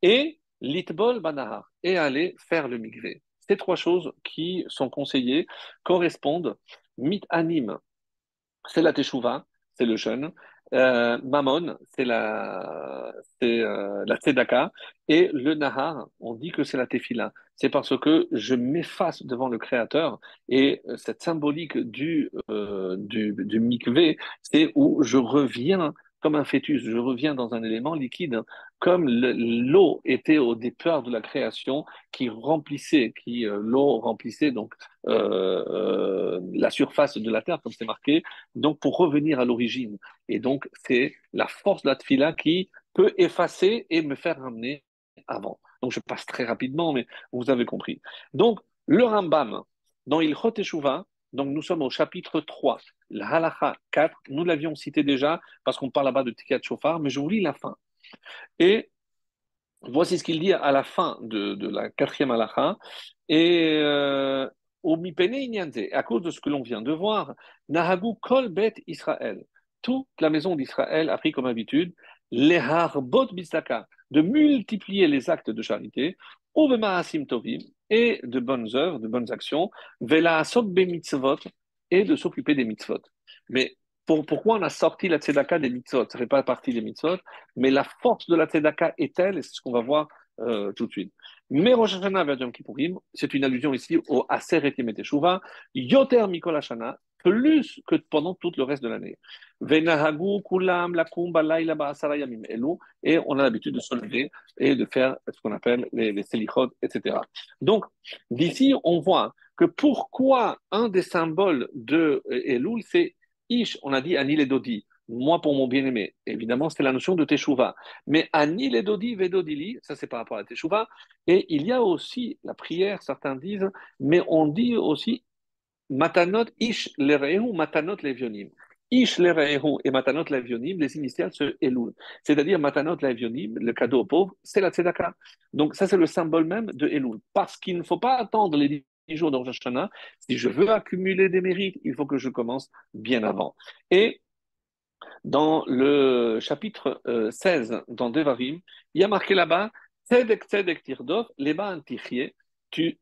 Et l'itbol banahar, et aller faire le mikvé. Ces trois choses qui sont conseillées correspondent mit anim, c'est la teshuva, c'est le jeûne. Mammon, c'est la tzedaka. Et le nahar, on dit que c'est la tefila. C'est parce que je m'efface devant le Créateur. Et cette symbolique du mikvé, c'est où je reviens comme un fœtus, je reviens dans un élément liquide, comme l'eau était au départ de la création, l'eau remplissait donc la surface de la terre, comme c'est marqué, donc pour revenir à l'origine. Et donc, c'est la force de la tfila qui peut effacer et me faire ramener avant. Donc, je passe très rapidement, mais vous avez compris. Donc, le Rambam, dans Ilchot Teshuvah, donc nous sommes au chapitre 3, la halacha 4, nous l'avions cité déjà parce qu'on parle là-bas de Tikat Shofar, mais je vous lis la fin. Et voici ce qu'il dit à la fin de la quatrième halakha. Et au mipene inyanze, à cause de ce que l'on vient de voir, nahagu kol bet Israël, toute la maison d'Israël a pris comme habitude les harbot bistaka, de multiplier les actes de charité, ou bemaasim tovim, et de bonnes œuvres, de bonnes actions, vela asok be mitzvot, et de s'occuper des mitzvot. Mais pourquoi on a sorti la tzedaka des mitzvot? Ça ne fait pas partie des mitzvot, mais la force de la tzedaka est telle, et c'est ce qu'on va voir tout de suite. Mais Rosh Hashanah vers Yom Kippourim, c'est une allusion ici au Aseret Yemei Teshuvah, Yoter Mikol Hashana, plus que pendant tout le reste de l'année. Venahagu kulam lakum balayla ba'asara yamim elu, et on a l'habitude de se lever et de faire ce qu'on appelle les selichot, etc. Donc, d'ici, on voit que pourquoi un des symboles de Elul, c'est Ish, on a dit Anil et Dodi, moi pour mon bien-aimé. Évidemment, c'est la notion de Teshuvah. Mais Anil et Dodi, Vedodili, ça c'est par rapport à Teshuvah. Et il y a aussi la prière, certains disent, mais on dit aussi Matanot Ish Lerehu, Matanot Levionim. Ish Lerehu et Matanot Levionim, les initiales se Elul. C'est-à-dire Matanot Levionim, le cadeau aux pauvres, c'est la Tzedaka. Donc ça c'est le symbole même de Elul. Parce qu'il ne faut pas attendre les 10 jours de Rosh Hashanah. Si je veux accumuler des mérites, il faut que je commence bien avant. Et dans le chapitre 16, dans Devarim, il y a marqué là-bas, Tzedek Tzedek Tirdov, Leba Antichie,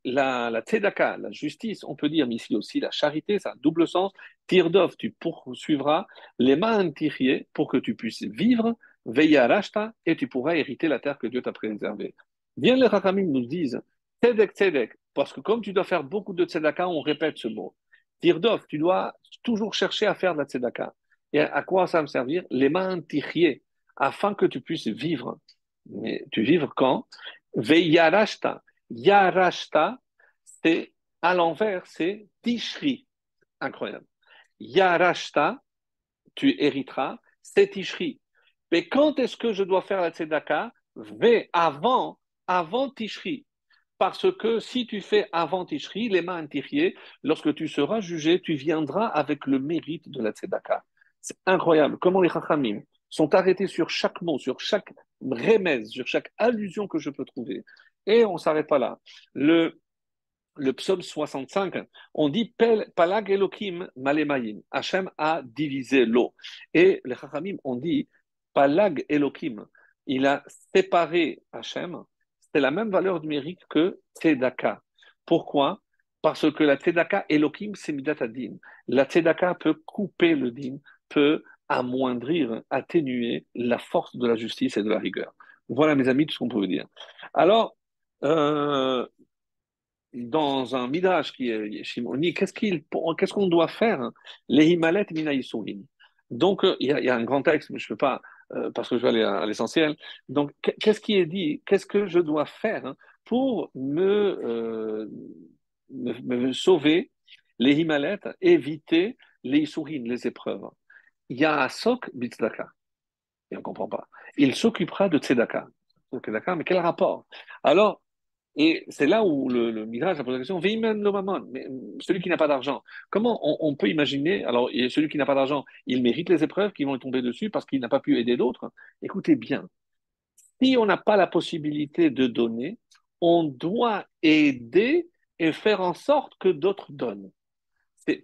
la tzedaka, la justice, on peut dire, mais ici aussi la charité, ça a double sens. Tirdov, tu poursuivras, Leba Antichie, pour que tu puisses vivre, Veya Rashta, et tu pourras hériter la terre que Dieu t'a préservée. Bien les Rachamim nous disent, Tzedek Tzedek, parce que comme tu dois faire beaucoup de tzedaka, on répète ce mot. Tirdov, tu dois toujours chercher à faire de la tzedaka. Et à quoi ça va me servir? Les mains tichier, afin que tu puisses vivre. Mais tu vivres quand? Veyarashta. Yarashta, c'est à l'envers, c'est tishri. Incroyable. Yarashta, tu hériteras, c'est tishri. Mais quand est-ce que je dois faire la tzedaka? Avant tishri. Parce que si tu fais avant Tishri, les mains antichiées, lorsque tu seras jugé, tu viendras avec le mérite de la tzedaka. C'est incroyable comment les Chachamim sont arrêtés sur chaque mot, sur chaque remèze, sur chaque allusion que je peux trouver. Et on ne s'arrête pas là. Le psaume 65, on dit Palag Elohim Malemayim. Hachem a divisé l'eau. Et les Chachamim ont dit Palag Elohim. Il a séparé Hachem. C'est la même valeur numérique que Tzedaka. Pourquoi? Parce que la Tzedaka Elohim, c'est Midat Adin. La Tzedaka peut couper le din, peut amoindrir, atténuer la force de la justice et de la rigueur. Voilà, mes amis, tout ce qu'on peut dire. Alors, euh, dans un midrash qui est Shimoni, qu'est-ce qu'on doit faire? Les himalet mina yisurin. Donc, il y a un grand texte, mais je ne peux pas, parce que je vais aller à l'essentiel. Donc, qu'est-ce qui est dit? Qu'est-ce que je dois faire pour me sauver les himalets, éviter les yisurin, les épreuves? il y a un sok bitzdaka. Et on ne comprend pas. Il s'occupera de tzedaka. Ok, d'accord, mais quel rapport? Alors, et c'est là où le Midrash a posé la question, Veimen lo mamon, mais celui qui n'a pas d'argent, comment on peut imaginer, alors et celui qui n'a pas d'argent, il mérite les épreuves qui vont lui tomber dessus parce qu'il n'a pas pu aider d'autres. Écoutez bien, si on n'a pas la possibilité de donner, on doit aider et faire en sorte que d'autres donnent.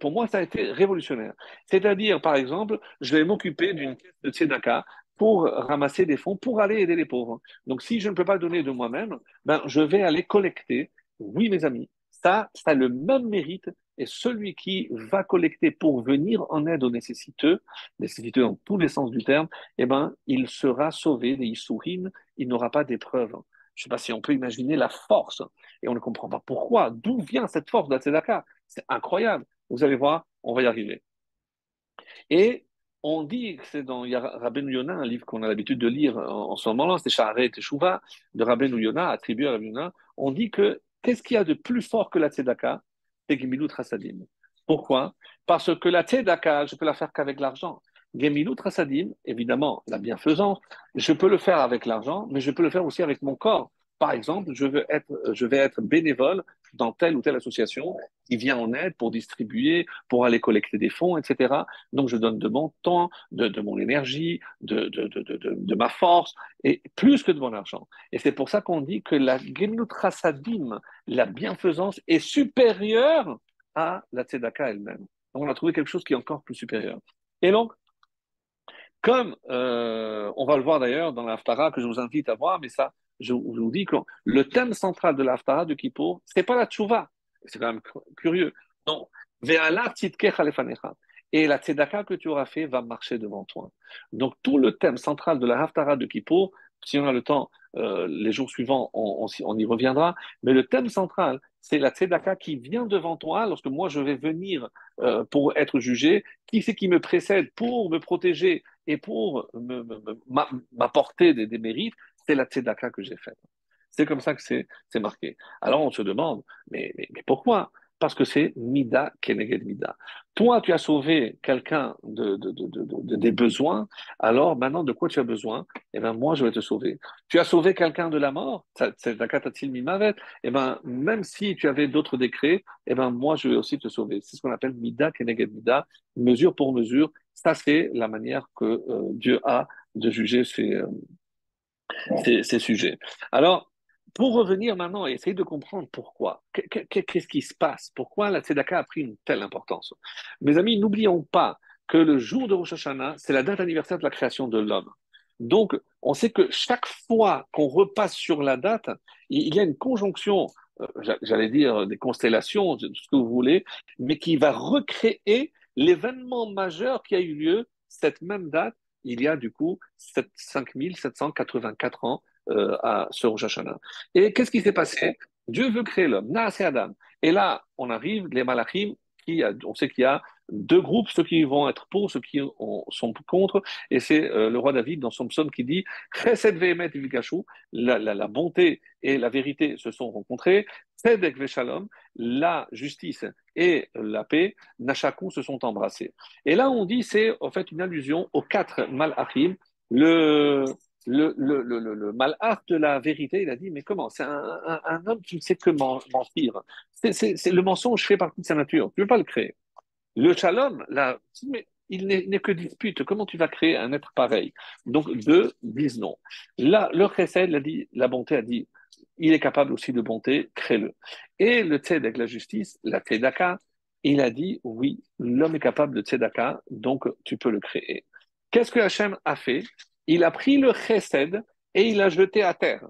Pour moi, ça a été révolutionnaire. C'est-à-dire, par exemple, je vais m'occuper d'une caisse de tzedaka pour ramasser des fonds pour aller aider les pauvres. Donc, si je ne peux pas donner de moi-même, ben, je vais aller collecter. Oui, mes amis, ça a le même mérite. Et celui qui va collecter pour venir en aide aux nécessiteux dans tous les sens du terme, eh ben, il sera sauvé des Issourim, il n'aura pas d'épreuve. Je ne sais pas si on peut imaginer la force, et on ne comprend pas pourquoi. D'où vient cette force de la tzedaka? C'est incroyable. Vous allez voir, on va y arriver. Et on dit que c'est dans Rabbeinu Yonah, un livre qu'on a l'habitude de lire en ce moment-là, c'est Sha'arei Teshuvah de Rabbeinu Yonah, attribué à Rabbeinu Yonah. On dit que qu'est-ce qu'il y a de plus fort que la tzedaka? C'est Gemilut Hasadim. Pourquoi? Parce que la tzedaka, je peux la faire qu'avec l'argent. Gemilut Hasadim, évidemment, la bienfaisance, je peux le faire avec l'argent, mais je peux le faire aussi avec mon corps. Par exemple, je vais être bénévole dans telle ou telle association qui vient en aide pour distribuer, pour aller collecter des fonds, etc. Donc, je donne de mon temps, de mon énergie, de ma force, et plus que de mon argent. Et c'est pour ça qu'on dit que la Gemlut Chassadim, la bienfaisance, est supérieure à la Tzedaka elle-même. Donc, on a trouvé quelque chose qui est encore plus supérieur. Et donc, comme on va le voir d'ailleurs dans l'Haftara que je vous invite à voir, mais ça, je vous dis que le thème central de l'Haftara de Kippour, c'est pas la tchouva. C'est quand même curieux. Non. Ve'ala tzidkecha lefanecha. Et la tzedaka que tu auras fait va marcher devant toi. Donc tout le thème central de la Haftara de Kippour, si on a le temps, les jours suivants, on y reviendra. Mais le thème central, c'est la tzedaka qui vient devant toi lorsque moi je vais venir pour être jugé. Qui c'est qui me précède pour me protéger et pour m'apporter des mérites, c'est la tzedaka que j'ai faite. C'est comme ça que c'est marqué. Alors on se demande, mais pourquoi? Parce que c'est Mida Keneged Mida. Toi, tu as sauvé quelqu'un des besoins, alors maintenant, de quoi tu as besoin? Eh bien, moi, je vais te sauver. Tu as sauvé quelqu'un de la mort, c'est la katatil mimavet. Eh bien, même si tu avais d'autres décrets, eh bien, moi, je vais aussi te sauver. C'est ce qu'on appelle Mida Keneged Mida, mesure pour mesure. Ça, c'est la manière que Dieu a de juger ces sujets. Alors, pour revenir maintenant et essayer de comprendre pourquoi, qu'est-ce qui se passe, pourquoi la Tzedaka a pris une telle importance. Mes amis, n'oublions pas que le jour de Rosh Hashanah, c'est la date anniversaire de la création de l'homme. Donc, on sait que chaque fois qu'on repasse sur la date, il y a une conjonction, j'allais dire des constellations, tout ce que vous voulez, mais qui va recréer l'événement majeur qui a eu lieu cette même date, il y a du coup 5784 ans à ce Rosh Hashanah. Et qu'est-ce qui s'est passé? Dieu veut créer l'homme, Naas et Adam. Et là, on arrive, les Malachim, on sait qu'il y a deux groupes, ceux qui vont être pour, ceux qui sont contre. Et c'est le roi David dans son psaume qui dit Chesed ve'emet v'ikashu, la bonté et la vérité se sont rencontrées. Tzedek ve'shalom, la justice et la paix, Nachakou se sont embrassés. Et là, on dit c'est en fait une allusion aux quatre Malachim. Le, le malach de la vérité, il a dit, mais comment? C'est un homme qui ne sait que mentir. Le mensonge fait partie de sa nature. Tu ne peux pas le créer. Le shalom, là, mais il n'est que dispute. Comment tu vas créer un être pareil? Donc, deux disent non. Là, le chesed, la bonté a dit, il est capable aussi de bonté, crée-le. Et le tzedek, la justice, la tzedaka, il a dit, oui, l'homme est capable de tzedaka, donc tu peux le créer. Qu'est-ce que Hachem a fait? Il a pris le chesed et il l'a jeté à terre.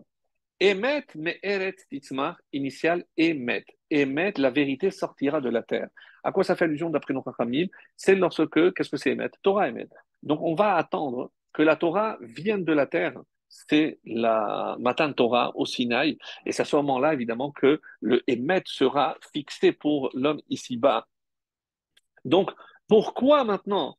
Emet me eret titzmar, initial Emet. Emet, la vérité sortira de la terre. À quoi ça fait allusion d'après nos Chachamim? C'est lorsque, qu'est-ce que c'est Emet? Torah Emet. Donc on va attendre que la Torah vienne de la terre. C'est la Matan Torah au Sinaï. Et c'est à ce moment-là, évidemment, que le Emet sera fixé pour l'homme ici-bas. Donc, pourquoi maintenant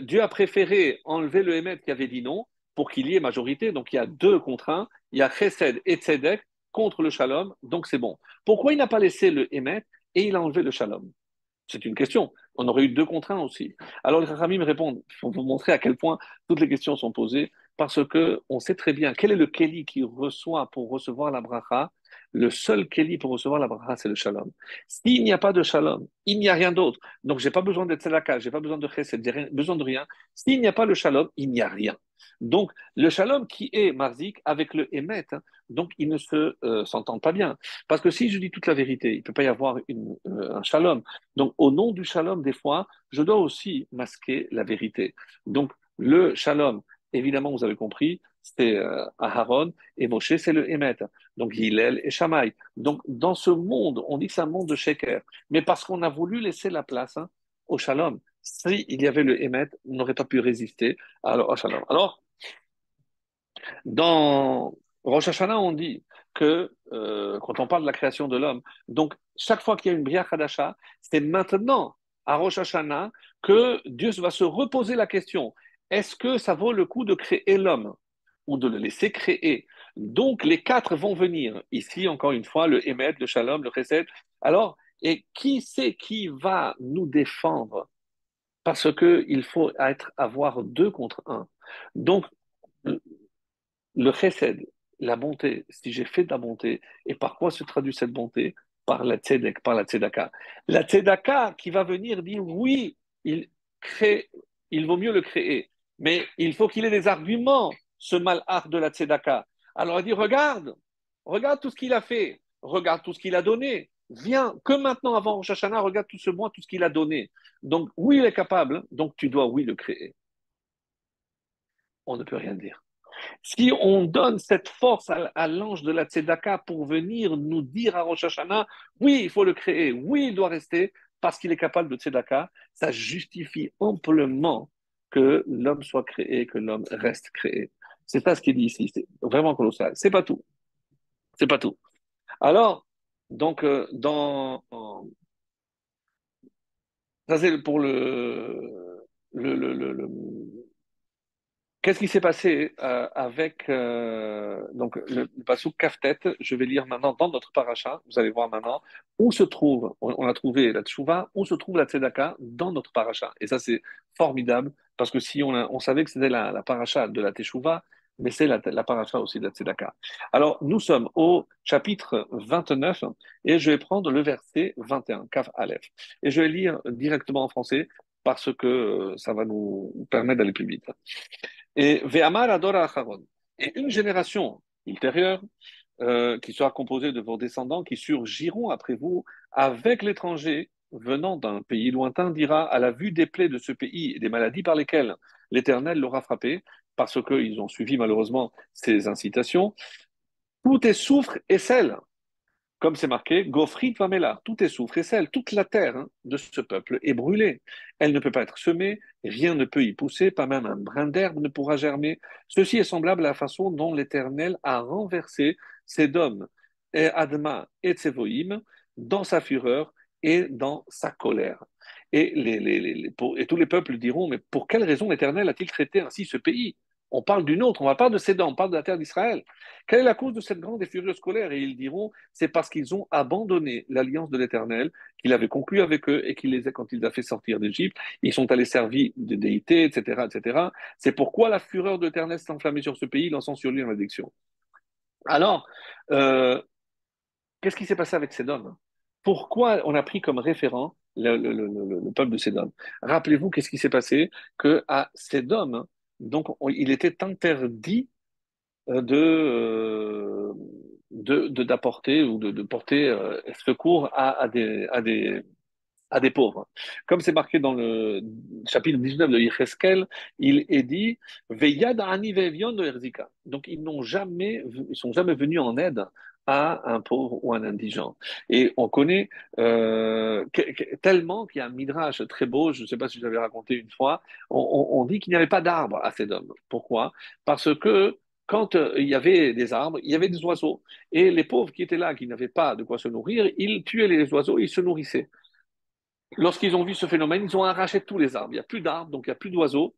Dieu a préféré enlever le Hémet qui avait dit non pour qu'il y ait majorité? Donc, il y a deux contre un. Il y a Chesed et Tzedek contre le Shalom. Donc, c'est bon. Pourquoi il n'a pas laissé le Hémet et il a enlevé le Shalom? C'est une question. On aurait eu deux contre un aussi. Alors les Rachamim me répondent, pour vous montrer à quel point toutes les questions sont posées, parce que on sait très bien quel est le Kéli qui reçoit pour recevoir la bracha. Le seul Kéli pour recevoir la bracha, c'est le Shalom. S'il n'y a pas de Shalom, il n'y a rien d'autre. Donc j'ai pas besoin de tzedaka, j'ai pas besoin de chesed, j'ai besoin de rien. S'il n'y a pas le Shalom, il n'y a rien. Donc le Shalom qui est marzik avec le Emet, hein, donc ils ne s'entendent pas bien. Parce que si je dis toute la vérité, il ne peut pas y avoir un Shalom. Donc, au nom du shalom, des fois, je dois aussi masquer la vérité. Donc, le shalom, évidemment, vous avez compris, c'est Aharon et Moshe, c'est le Hémet. Donc, Hillel et Shammai. Donc, dans ce monde, on dit que c'est un monde de Sheker. Mais parce qu'on a voulu laisser la place hein, au shalom. Si il y avait le Hémet, on n'aurait pas pu résister au shalom. Alors, dans Rosh Hashanah, on dit que quand on parle de la création de l'homme, donc chaque fois qu'il y a une Bria Hadasha, c'est maintenant à Rosh Hashanah que Dieu va se reposer la question, est-ce que ça vaut le coup de créer l'homme ou de le laisser créer? Donc les quatre vont venir. Ici, encore une fois, le Hémet, le Shalom, le Chesed. Alors, et qui c'est qui va nous défendre? Parce qu'il faut avoir deux contre un. Donc, le chesed, la bonté, si j'ai fait de la bonté, et par quoi se traduit cette bonté? Par la tzedek, par la tzedaka. La tzedaka qui va venir dire oui, il crée, il vaut mieux le créer, mais il faut qu'il ait des arguments, ce malach de la tzedaka. Alors il dit regarde, regarde tout ce qu'il a fait, regarde tout ce qu'il a donné. Viens, que maintenant, avant Rosh Hashanah, regarde tout ce mois, tout ce qu'il a donné. Donc, oui, il est capable, donc tu dois, oui, le créer. On ne peut rien dire. Si on donne cette force à l'ange de la Tzedaka pour venir nous dire à Rosh Hashanah, oui, il faut le créer, oui, il doit rester, parce qu'il est capable de Tzedaka, ça justifie amplement que l'homme soit créé, que l'homme reste créé. C'est ça ce qu'il dit ici, c'est vraiment colossal. C'est pas tout, c'est pas tout. Alors, donc, ça c'est pour le qu'est-ce qui s'est passé avec donc le passouk Kaftet? Je vais lire maintenant dans notre paracha. Vous allez voir maintenant où se trouve, on a trouvé la tchouva, où se trouve la tzedaka dans notre paracha. Et ça, c'est formidable parce que si on savait que c'était la paracha de la teshuva, mais c'est la paracha aussi de la tzedaka. Alors, nous sommes au chapitre 29 et je vais prendre le verset 21, Kaf Aleph. Et je vais lire directement en français parce que ça va nous permettre d'aller plus vite. Et Ve'amar Adora Acharon. Et une génération ultérieure, qui sera composée de vos descendants qui surgiront après vous avec l'étranger venant d'un pays lointain, dira à la vue des plaies de ce pays et des maladies par lesquelles l'Éternel l'aura frappé, parce qu'ils ont suivi malheureusement ses incitations, tout est soufre et sel. Comme c'est marqué, Gofrit Vamela, tout est soufre et sel, toute la terre hein, de ce peuple est brûlée. Elle ne peut pas être semée, rien ne peut y pousser, pas même un brin d'herbe ne pourra germer. Ceci est semblable à la façon dont l'Éternel a renversé Sédom, et Adma et Tsevoïm dans sa fureur et dans sa colère. Et tous les peuples diront, mais pour quelle raison l'Éternel a-t-il traité ainsi ce pays? On parle d'une autre, on ne parle pas de Sédom, on parle de la terre d'Israël. Quelle est la cause de cette grande et furieuse colère? Et ils diront, c'est parce qu'ils ont abandonné l'alliance de l'Éternel qu'il avait conclue avec eux et qu'il les a, quand il les a fait sortir d'Égypte, ils sont allés servir des déités, etc., etc. C'est pourquoi la fureur de l'Éternel s'est enflammée sur ce pays, lançant sur lui une malédiction. Alors, euh, qu'est-ce qui s'est passé avec Sédom? Pourquoi on a pris comme référent le peuple de Sédom? Rappelez-vous, qu'est-ce qui s'est passé? Que à Sédom, donc, il était interdit d'apporter ou de porter secours à des pauvres. Comme c'est marqué dans le chapitre 19 de Yecheskel, il est dit Veyad ani ve'evion de Erzika. Donc ils sont jamais venus en aide à un pauvre ou un indigent. Et on connaît tellement qu'il y a un midrash très beau, je ne sais pas si je l'avais raconté une fois, on dit qu'il n'y avait pas d'arbres à Sédom. Pourquoi? Parce que quand il y avait des arbres, il y avait des oiseaux. Et les pauvres qui étaient là, qui n'avaient pas de quoi se nourrir, ils tuaient les oiseaux et ils se nourrissaient. Lorsqu'ils ont vu ce phénomène, ils ont arraché tous les arbres. Il n'y a plus d'arbres, donc il n'y a plus d'oiseaux.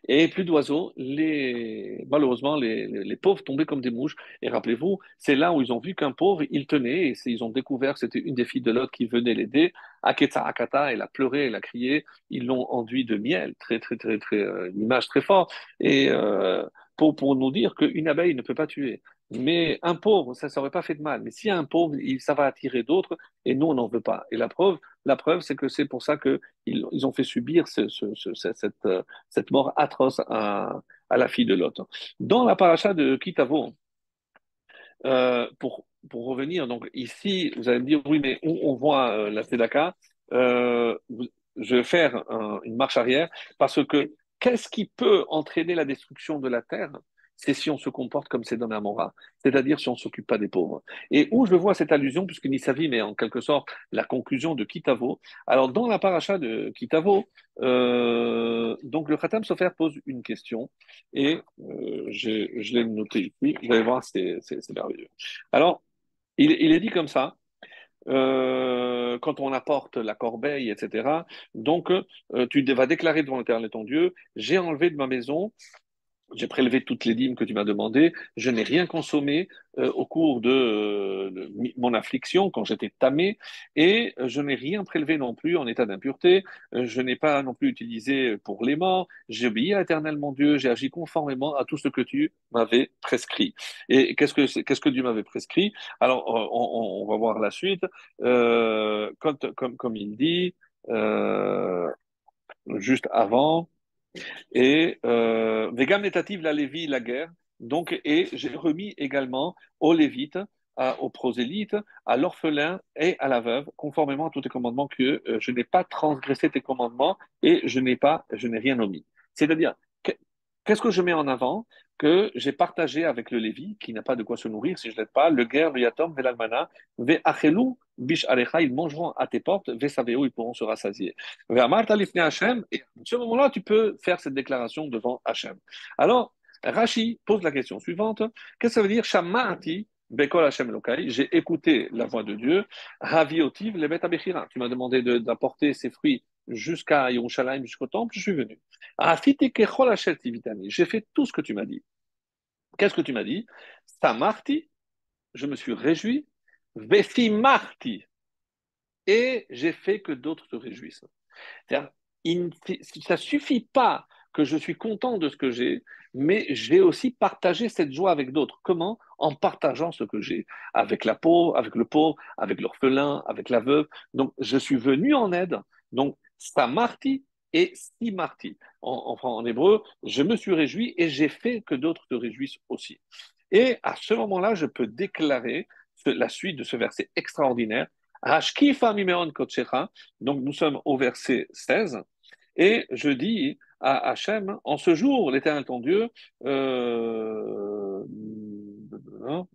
Et plus d'oiseaux, malheureusement, les pauvres tombaient comme des mouches. Et rappelez-vous, c'est là où ils ont vu qu'un pauvre, il tenait, et ils ont découvert que c'était une des filles de Lot qui venait l'aider. Aketa Akata, elle a pleuré, elle a crié. Ils l'ont enduit de miel, très, très, très, très, une image très forte. Et pour nous dire qu'une abeille ne peut pas tuer. Mais un pauvre, ça n'aurait pas fait de mal. Mais si un pauvre, ça va attirer d'autres, et nous, on n'en veut pas. Et la preuve, c'est que c'est pour ça qu'ils ont fait subir cette mort atroce à la fille de Lot. Dans la paracha de Kitavo, pour revenir, donc ici, vous allez me dire, oui, mais où on voit la Tzedaka, je vais faire une marche arrière, parce que qu'est-ce qui peut entraîner la destruction de la terre? C'est si on se comporte comme c'est dans la Morah, c'est-à-dire si on ne s'occupe pas des pauvres. Et où je vois cette allusion, puisque Nisavi est en quelque sorte la conclusion de Kitavo. Alors, dans la paracha de Kitavo, donc le Khatam Sofer pose une question, et je l'ai noté ici, vous allez voir, c'est merveilleux. Alors, il est dit comme ça, quand on apporte la corbeille, etc. Donc, tu vas déclarer devant l'Éternel ton Dieu, j'ai enlevé de ma maison, j'ai prélevé toutes les dîmes que tu m'as demandées. Je n'ai rien consommé au cours de mon affliction quand j'étais tamé, et je n'ai rien prélevé non plus en état d'impureté. Je n'ai pas non plus utilisé pour les morts. J'ai obéi à l'Éternel mon Dieu. J'ai agi conformément à tout ce que tu m'avais prescrit. Et qu'est-ce que Dieu m'avait prescrit? Alors, on va voir la suite. Comme il dit juste avant. Et Vegam netativ la Lévi la guerre. Donc, et j'ai remis également aux Lévites, aux prosélytes, à l'orphelin et à la veuve, conformément à tous tes commandements, que je n'ai pas transgressé tes commandements et je n'ai rien omis. C'est-à-dire, qu'est-ce que je mets en avant? Que j'ai partagé avec le Lévi, qui n'a pas de quoi se nourrir si je l'aide pas, le guerre, le yatom, ve'lalmana, ve'achelu, bish alecha, ils mangeront à tes portes, ve'saveu, ils pourront se rassasier. Ve'amarta lifnei Hashem, et à ce moment-là, tu peux faire cette déclaration devant Hachem. Alors, Rashi pose la question suivante. Qu'est-ce que ça veut dire? Shama'ati, Bekol Hashem Elokai, j'ai écouté la voix de Dieu. Haviotiv, le Bet Abechira. Tu m'as demandé d'apporter ces fruits jusqu'à Yerushalayim, jusqu'au temple, je suis venu. Afiti Kechol Hashem Tivitani. J'ai fait tout ce que tu m'as dit. Qu'est-ce que tu m'as dit? Samarti, je me suis réjoui. Vefimarti, et j'ai fait que d'autres se réjouissent. C'est-à-dire, ça suffit pas que je suis content de ce que j'ai, mais j'ai aussi partagé cette joie avec d'autres. Comment? En partageant ce que j'ai avec la pauvre, avec le pauvre, avec l'orphelin, avec la veuve. Donc, je suis venu en aide. Donc, samarti et simarti. En hébreu, je me suis réjoui et j'ai fait que d'autres se réjouissent aussi. Et à ce moment-là, je peux déclarer la suite de ce verset extraordinaire. Hashkifa mimeon kotchecha. Donc, nous sommes au verset 16. Et je dis à Hachem, en ce jour, l'Éternel ton Dieu,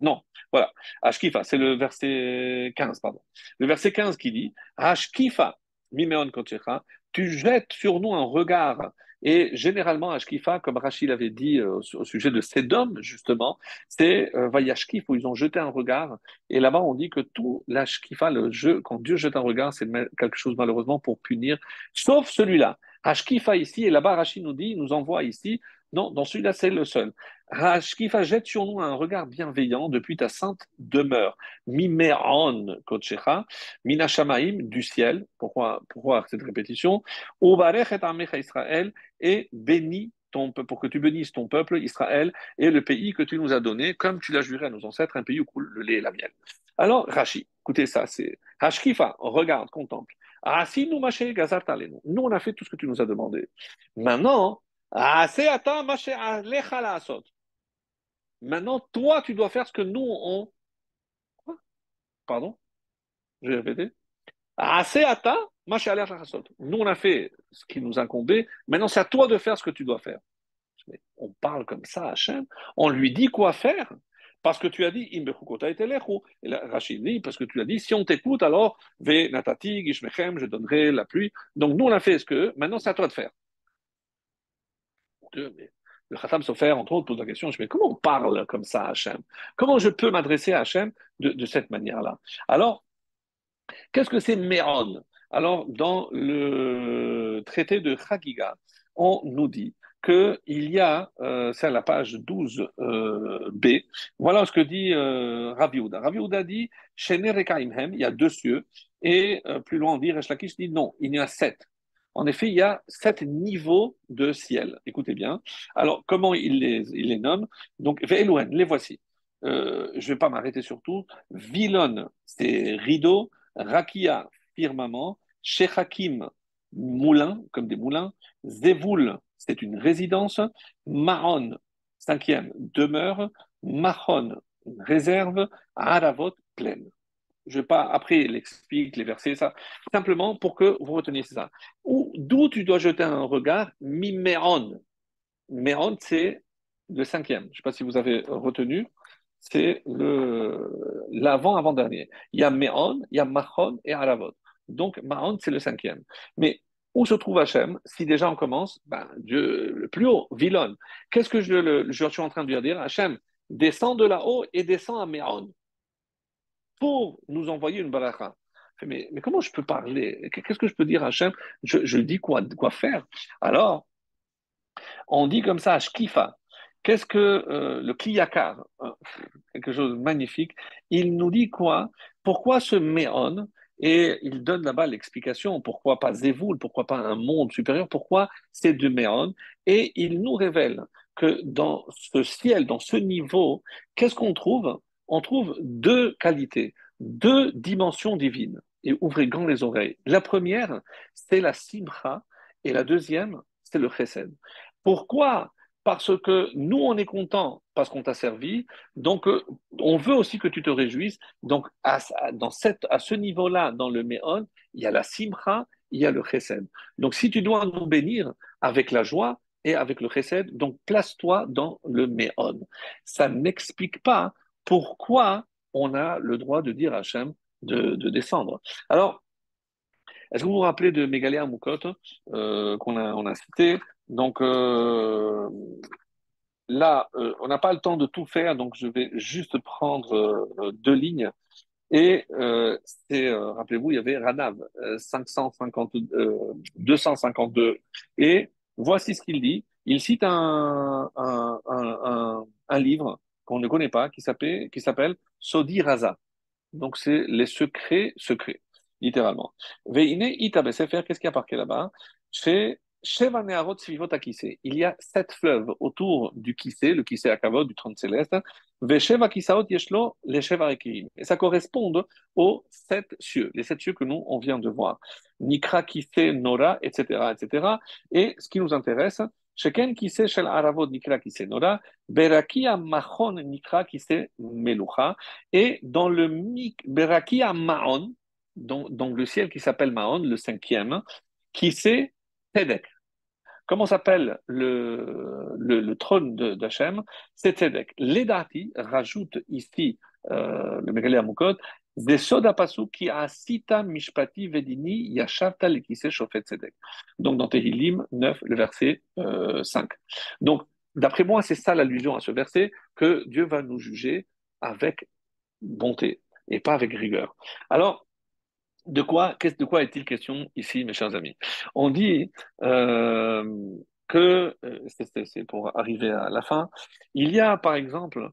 non, voilà, Ashkifa, c'est le verset 15, pardon. Le verset 15 qui dit, Ashkifa, mimeon kochecha, tu jettes sur nous un regard. Et généralement, Ashkifa, comme Rachid l'avait dit au sujet de Sédom, justement, c'est Vayashkif, où ils ont jeté un regard. Et là-bas, on dit que tout l'Ashkifa, le jeu, quand Dieu jette un regard, c'est quelque chose malheureusement pour punir, sauf celui-là. Hashkifa ici, et là-bas, Rachid nous dit, nous envoie ici, non, dans celui-là, c'est le seul. Hashkifa jette sur nous un regard bienveillant depuis ta sainte demeure. Mimeron kochecha, minashamaim, du ciel. Pourquoi cette répétition? Uvarech et amecha Israël, et bénis pour que tu bénisses ton peuple, Israël, et le pays que tu nous as donné, comme tu l'as juré à nos ancêtres, un pays où coule le lait et la miel. Alors, Rachid, écoutez ça, c'est Hashkifa, regarde, contemple. Ah, si nous, maché, gazarta nous, on a fait tout ce que tu nous as demandé. Maintenant, maintenant, toi, tu dois faire ce que nous, on. Quoi? Pardon? Je vais répéter. Nous, on a fait ce qui nous incombait. Maintenant, c'est à toi de faire ce que tu dois faire. Mais on parle comme ça à Hachem. On lui dit quoi faire. Parce que tu as dit, et là, Rachid dit, parce que tu as dit, si on t'écoute, alors, ve natati, gishmechem, je donnerai la pluie. Donc, nous, on a fait ce que, maintenant, c'est à toi de faire. Mais le Khatam Sofer, entre autres, pose la question, mais comment on parle comme ça à Hachem? Comment je peux m'adresser à Hachem de cette manière-là? Alors, qu'est-ce que c'est Méron? Alors, dans le traité de Chagiga, on nous dit qu'il y a, c'est à la page 12 B, voilà ce que dit Rav Yehuda. Rav Yehuda dit, Shener Rekaimhem, il y a deux cieux, et plus loin on dit, Resh Lakish dit non, il y en a sept. En effet, il y a sept niveaux de ciel. Écoutez bien. Alors, comment il les nomme? Donc, Ve'elohen, les voici. Je ne vais pas m'arrêter sur tout. Vilon, c'est rideau. Rakia, firmament. Shechakim, moulin, comme des moulins. Zévoul, c'est une résidence. Maron, cinquième, demeure. Mahon, une réserve. Aravot, plaine. Je ne vais pas, après, il explique les versets, ça. Simplement pour que vous reteniez ça. D'où tu dois jeter un regard, miméon. Méon, c'est le cinquième. Je ne sais pas si vous avez retenu. C'est l'avant-avant-dernier. Il y a Méon, il y a Mahon et Aravot. Donc, Mahon, c'est le cinquième. Mais où se trouve Hachem? Si déjà on commence, ben, Dieu, le plus haut, Vilon. Qu'est-ce que je suis en train de lui dire? Hachem, descend de là-haut et descend à Méon pour nous envoyer une baracha. Mais comment je peux parler? Qu'est-ce que je peux dire à Hachem? Je dis quoi faire? Alors, on dit comme ça, Shkifa. Qu'est-ce que le Kliyakar? Quelque chose de magnifique. Il nous dit quoi? Pourquoi ce Méon? Et il donne là-bas l'explication. Pourquoi pas Zévoul? Pourquoi pas un monde supérieur? Pourquoi c'est de Méon? Et il nous révèle que dans ce ciel, dans ce niveau, qu'est-ce qu'on trouve? On trouve deux qualités, deux dimensions divines. Et ouvrez grand les oreilles. La première, c'est la Simcha, et la deuxième, c'est le Chesed. Pourquoi? Parce que nous, on est content parce qu'on t'a servi. Donc, on veut aussi que tu te réjouisses. Donc, à ce niveau-là, dans le Méon, il y a la Simcha, il y a le Chesed. Donc, si tu dois nous bénir avec la joie et avec le Chesed, donc place-toi dans le Méon. Ça n'explique pas pourquoi on a le droit de dire à Hachem de descendre. Alors, est-ce que vous vous rappelez de Mégaléa Moukot on a cité? Donc là, on n'a pas le temps de tout faire, donc je vais juste prendre deux lignes. Et rappelez-vous, il y avait Ranav 550, 252. Et voici ce qu'il dit. Il cite un livre qu'on ne connaît pas qui s'appelle Sodi Raza. Donc, c'est les secrets, littéralement. Veine itabe sefer, qu'est-ce qu'il y a marqué là-bas? C'est Sheva Neharot Svivot Akise. Il y a sept fleuves autour du Kissé, le Kissé Akavod, du trône céleste. Vesheva Kisaot Yeshlo, les Sheva Rekirim. Et ça correspond aux sept cieux, les sept cieux que nous, on vient de voir. Nikra Kissé, Nora, etc., etc. Et ce qui nous intéresse, Sheken Kissé Shel Aravod Nikra Kissé Nora, Berakia Machon Nikra Kissé Melucha. Et dans le Berakia Maon, donc le ciel qui s'appelle Maon, le cinquième, qui c'est Tzedek. Comment s'appelle le trône d'Hachem? C'est Tzedek. Ledati rajoute ici le Megalé Amukot, des soda pasuk qui a sita mishpati vedini yashavta lekise shofet Tzedek. Donc dans Tehillim 9, le verset 5. Donc d'après moi, c'est ça l'allusion à ce verset, que Dieu va nous juger avec bonté et pas avec rigueur. Alors, de quoi est-il question ici, mes chers amis? On dit euh, c'est pour arriver à la fin, il y a par exemple,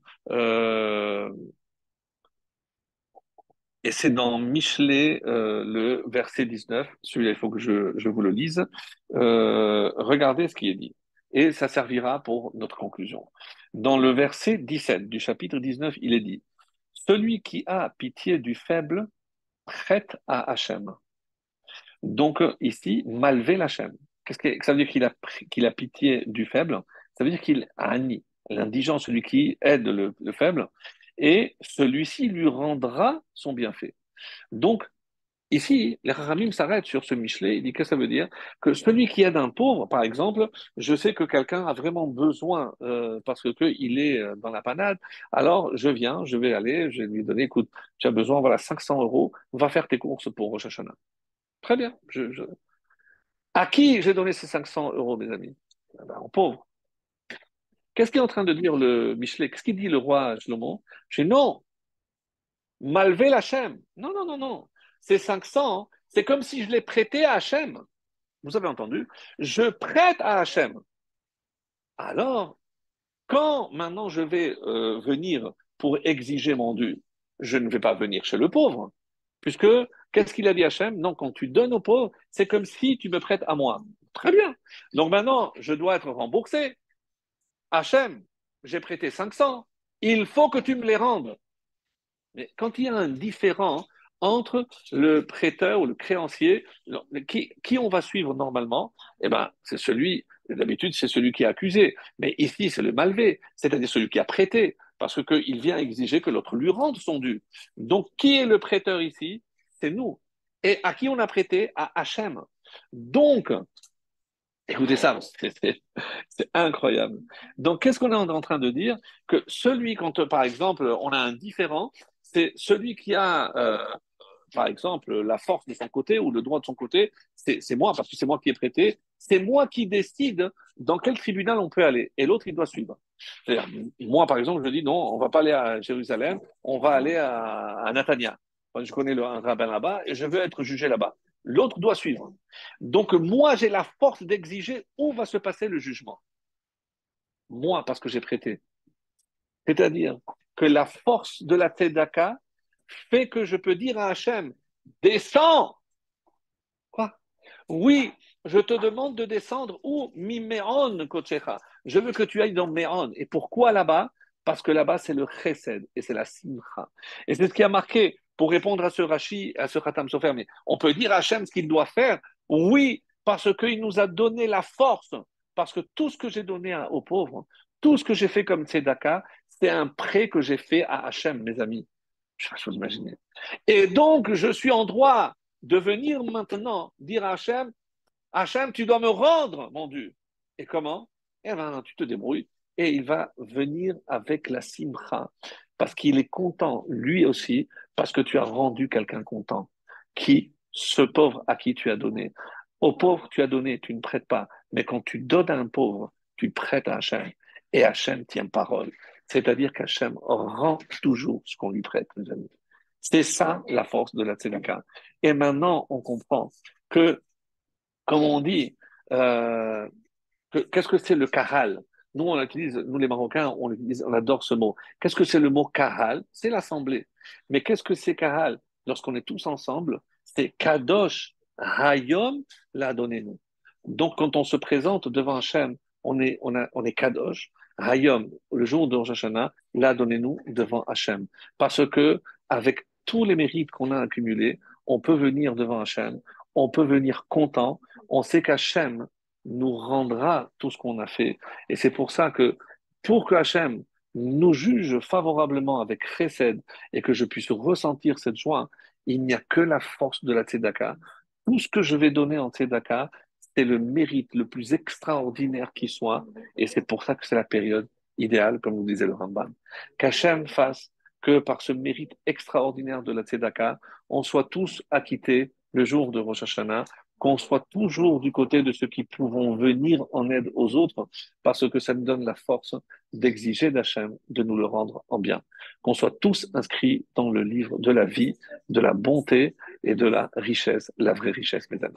et c'est dans Michelet, le verset 19, celui-là il faut que je vous le lise, regardez ce qui est dit, et ça servira pour notre conclusion. Dans le verset 17 du chapitre 19, il est dit, celui qui a pitié du faible prête à Hachem. Donc ici, malvé l'Hachem. Qu'est-ce que ça veut dire qu'il a pitié du faible? Ça veut dire qu'il a Ani, l'indigent, celui qui aide le faible, et celui-ci lui rendra son bienfait. Donc ici, les Rahamim s'arrêtent sur ce Michelet. Il dit que ça veut dire que celui qui aide un pauvre, par exemple, je sais que quelqu'un a vraiment besoin parce que il est dans la panade. Alors je vais aller, je vais lui donner, écoute, tu as besoin, voilà, 500 euros, va faire tes courses pour Rosh Hashanah. Très bien. À qui j'ai donné ces 500 euros, mes amis? Eh ben, aux pauvres. Qu'est-ce qu'est en train de dire le Michelet? Qu'est-ce qu'il dit le roi Shlomo? Je dis non, malvé l'Hachem. Non, non, non, non. Ces 500, c'est comme si je les prêtais à Hachem. Vous avez entendu? Je prête à Hachem. Alors, quand maintenant je vais venir pour exiger mon dû, je ne vais pas venir chez le pauvre, puisque qu'est-ce qu'il a dit Hachem? Non, quand tu donnes au pauvre, c'est comme si tu me prêtes à moi. Très bien. Donc maintenant, je dois être remboursé. Hachem, j'ai prêté 500. Il faut que tu me les rendes. Mais quand il y a un différent entre le prêteur ou le créancier, qui on va suivre normalement? Eh ben, c'est celui, d'habitude, c'est celui qui est accusé. Mais ici, c'est le malvé, c'est-à-dire celui qui a prêté, parce qu'il vient exiger que l'autre lui rende son dû. Donc, qui est le prêteur ici? C'est nous. Et à qui on a prêté? À Hachem. Donc, écoutez ça, c'est incroyable. Donc, qu'est-ce qu'on est en train de dire? Que celui, quand par exemple, on a un différent, c'est celui qui a, par exemple, la force de son côté ou le droit de son côté, c'est moi, parce que c'est moi qui ai prêté, c'est moi qui décide dans quel tribunal on peut aller, et l'autre, il doit suivre. C'est-à-dire, moi, par exemple, je dis non, on va pas aller à Jérusalem, on va aller à Natania. Je connais un rabbin là-bas et je veux être jugé là-bas. L'autre doit suivre. Donc, moi, j'ai la force d'exiger où va se passer le jugement. Moi, parce que j'ai prêté. C'est-à-dire que la force de la tzedaka fait que je peux dire à Hachem, descends. Quoi? Oui, je te demande de descendre où? Miméon, Kochecha. Je veux que tu ailles dans Méon. Et pourquoi là-bas? Parce que là-bas, c'est le chesed et c'est la simcha. Et c'est ce qui a marqué, pour répondre à ce Rashi, à ce Khatam Sofer, mais on peut dire à Hachem ce qu'il doit faire. Oui, parce qu'il nous a donné la force. Parce que tout ce que j'ai donné aux pauvres, tout ce que j'ai fait comme tzedaka, c'est un prêt que j'ai fait à Hachem, mes amis. Je sais pas si vous imaginez. Et donc, je suis en droit de venir maintenant dire à Hachem, Hachem, tu dois me rendre mon dû. Et comment? Eh bien, tu te débrouilles. Et il va venir avec la simcha, parce qu'il est content, lui aussi, parce que tu as rendu quelqu'un content. Qui? Ce pauvre à qui tu as donné. Au pauvre, tu as donné, tu ne prêtes pas. Mais quand tu donnes à un pauvre, tu prêtes à Hachem. Et Hachem tient parole. C'est-à-dire qu'Hachem rend toujours ce qu'on lui prête, mes amis. C'est ça la force de la tzedaka. Et maintenant, on comprend que, comme on dit, euh, qu'est-ce que c'est le kahal? Nous, on utilise, nous les Marocains, on utilise, on adore ce mot. Qu'est-ce que c'est le mot kahal? C'est l'assemblée. Mais qu'est-ce que c'est kahal? Lorsqu'on est tous ensemble, c'est kadosh hayom la donnez-nous. Donc, quand on se présente devant Hachem, on est kadosh hayom, le jour de Rosh Hashanah, la donnez-nous devant Hachem. Parce que, avec tous les mérites qu'on a accumulés, on peut venir devant Hachem, on peut venir content, on sait qu'Hachem nous rendra tout ce qu'on a fait. Et c'est pour ça que, pour que Hachem nous juge favorablement avec chesed et que je puisse ressentir cette joie, il n'y a que la force de la tzedaka. Tout ce que je vais donner en tzedaka, c'est le mérite le plus extraordinaire qui soit. Et c'est pour ça que c'est la période idéale, comme vous disait le Rambam. Qu'Hachem fasse que par ce mérite extraordinaire de la tzedaka, on soit tous acquittés le jour de Rosh Hashanah, qu'on soit toujours du côté de ceux qui pourront venir en aide aux autres, parce que ça nous donne la force d'exiger d'Hachem de nous le rendre en bien. Qu'on soit tous inscrits dans le livre de la vie, de la bonté et de la richesse, la vraie richesse, mes amis.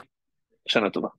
Shana Tova.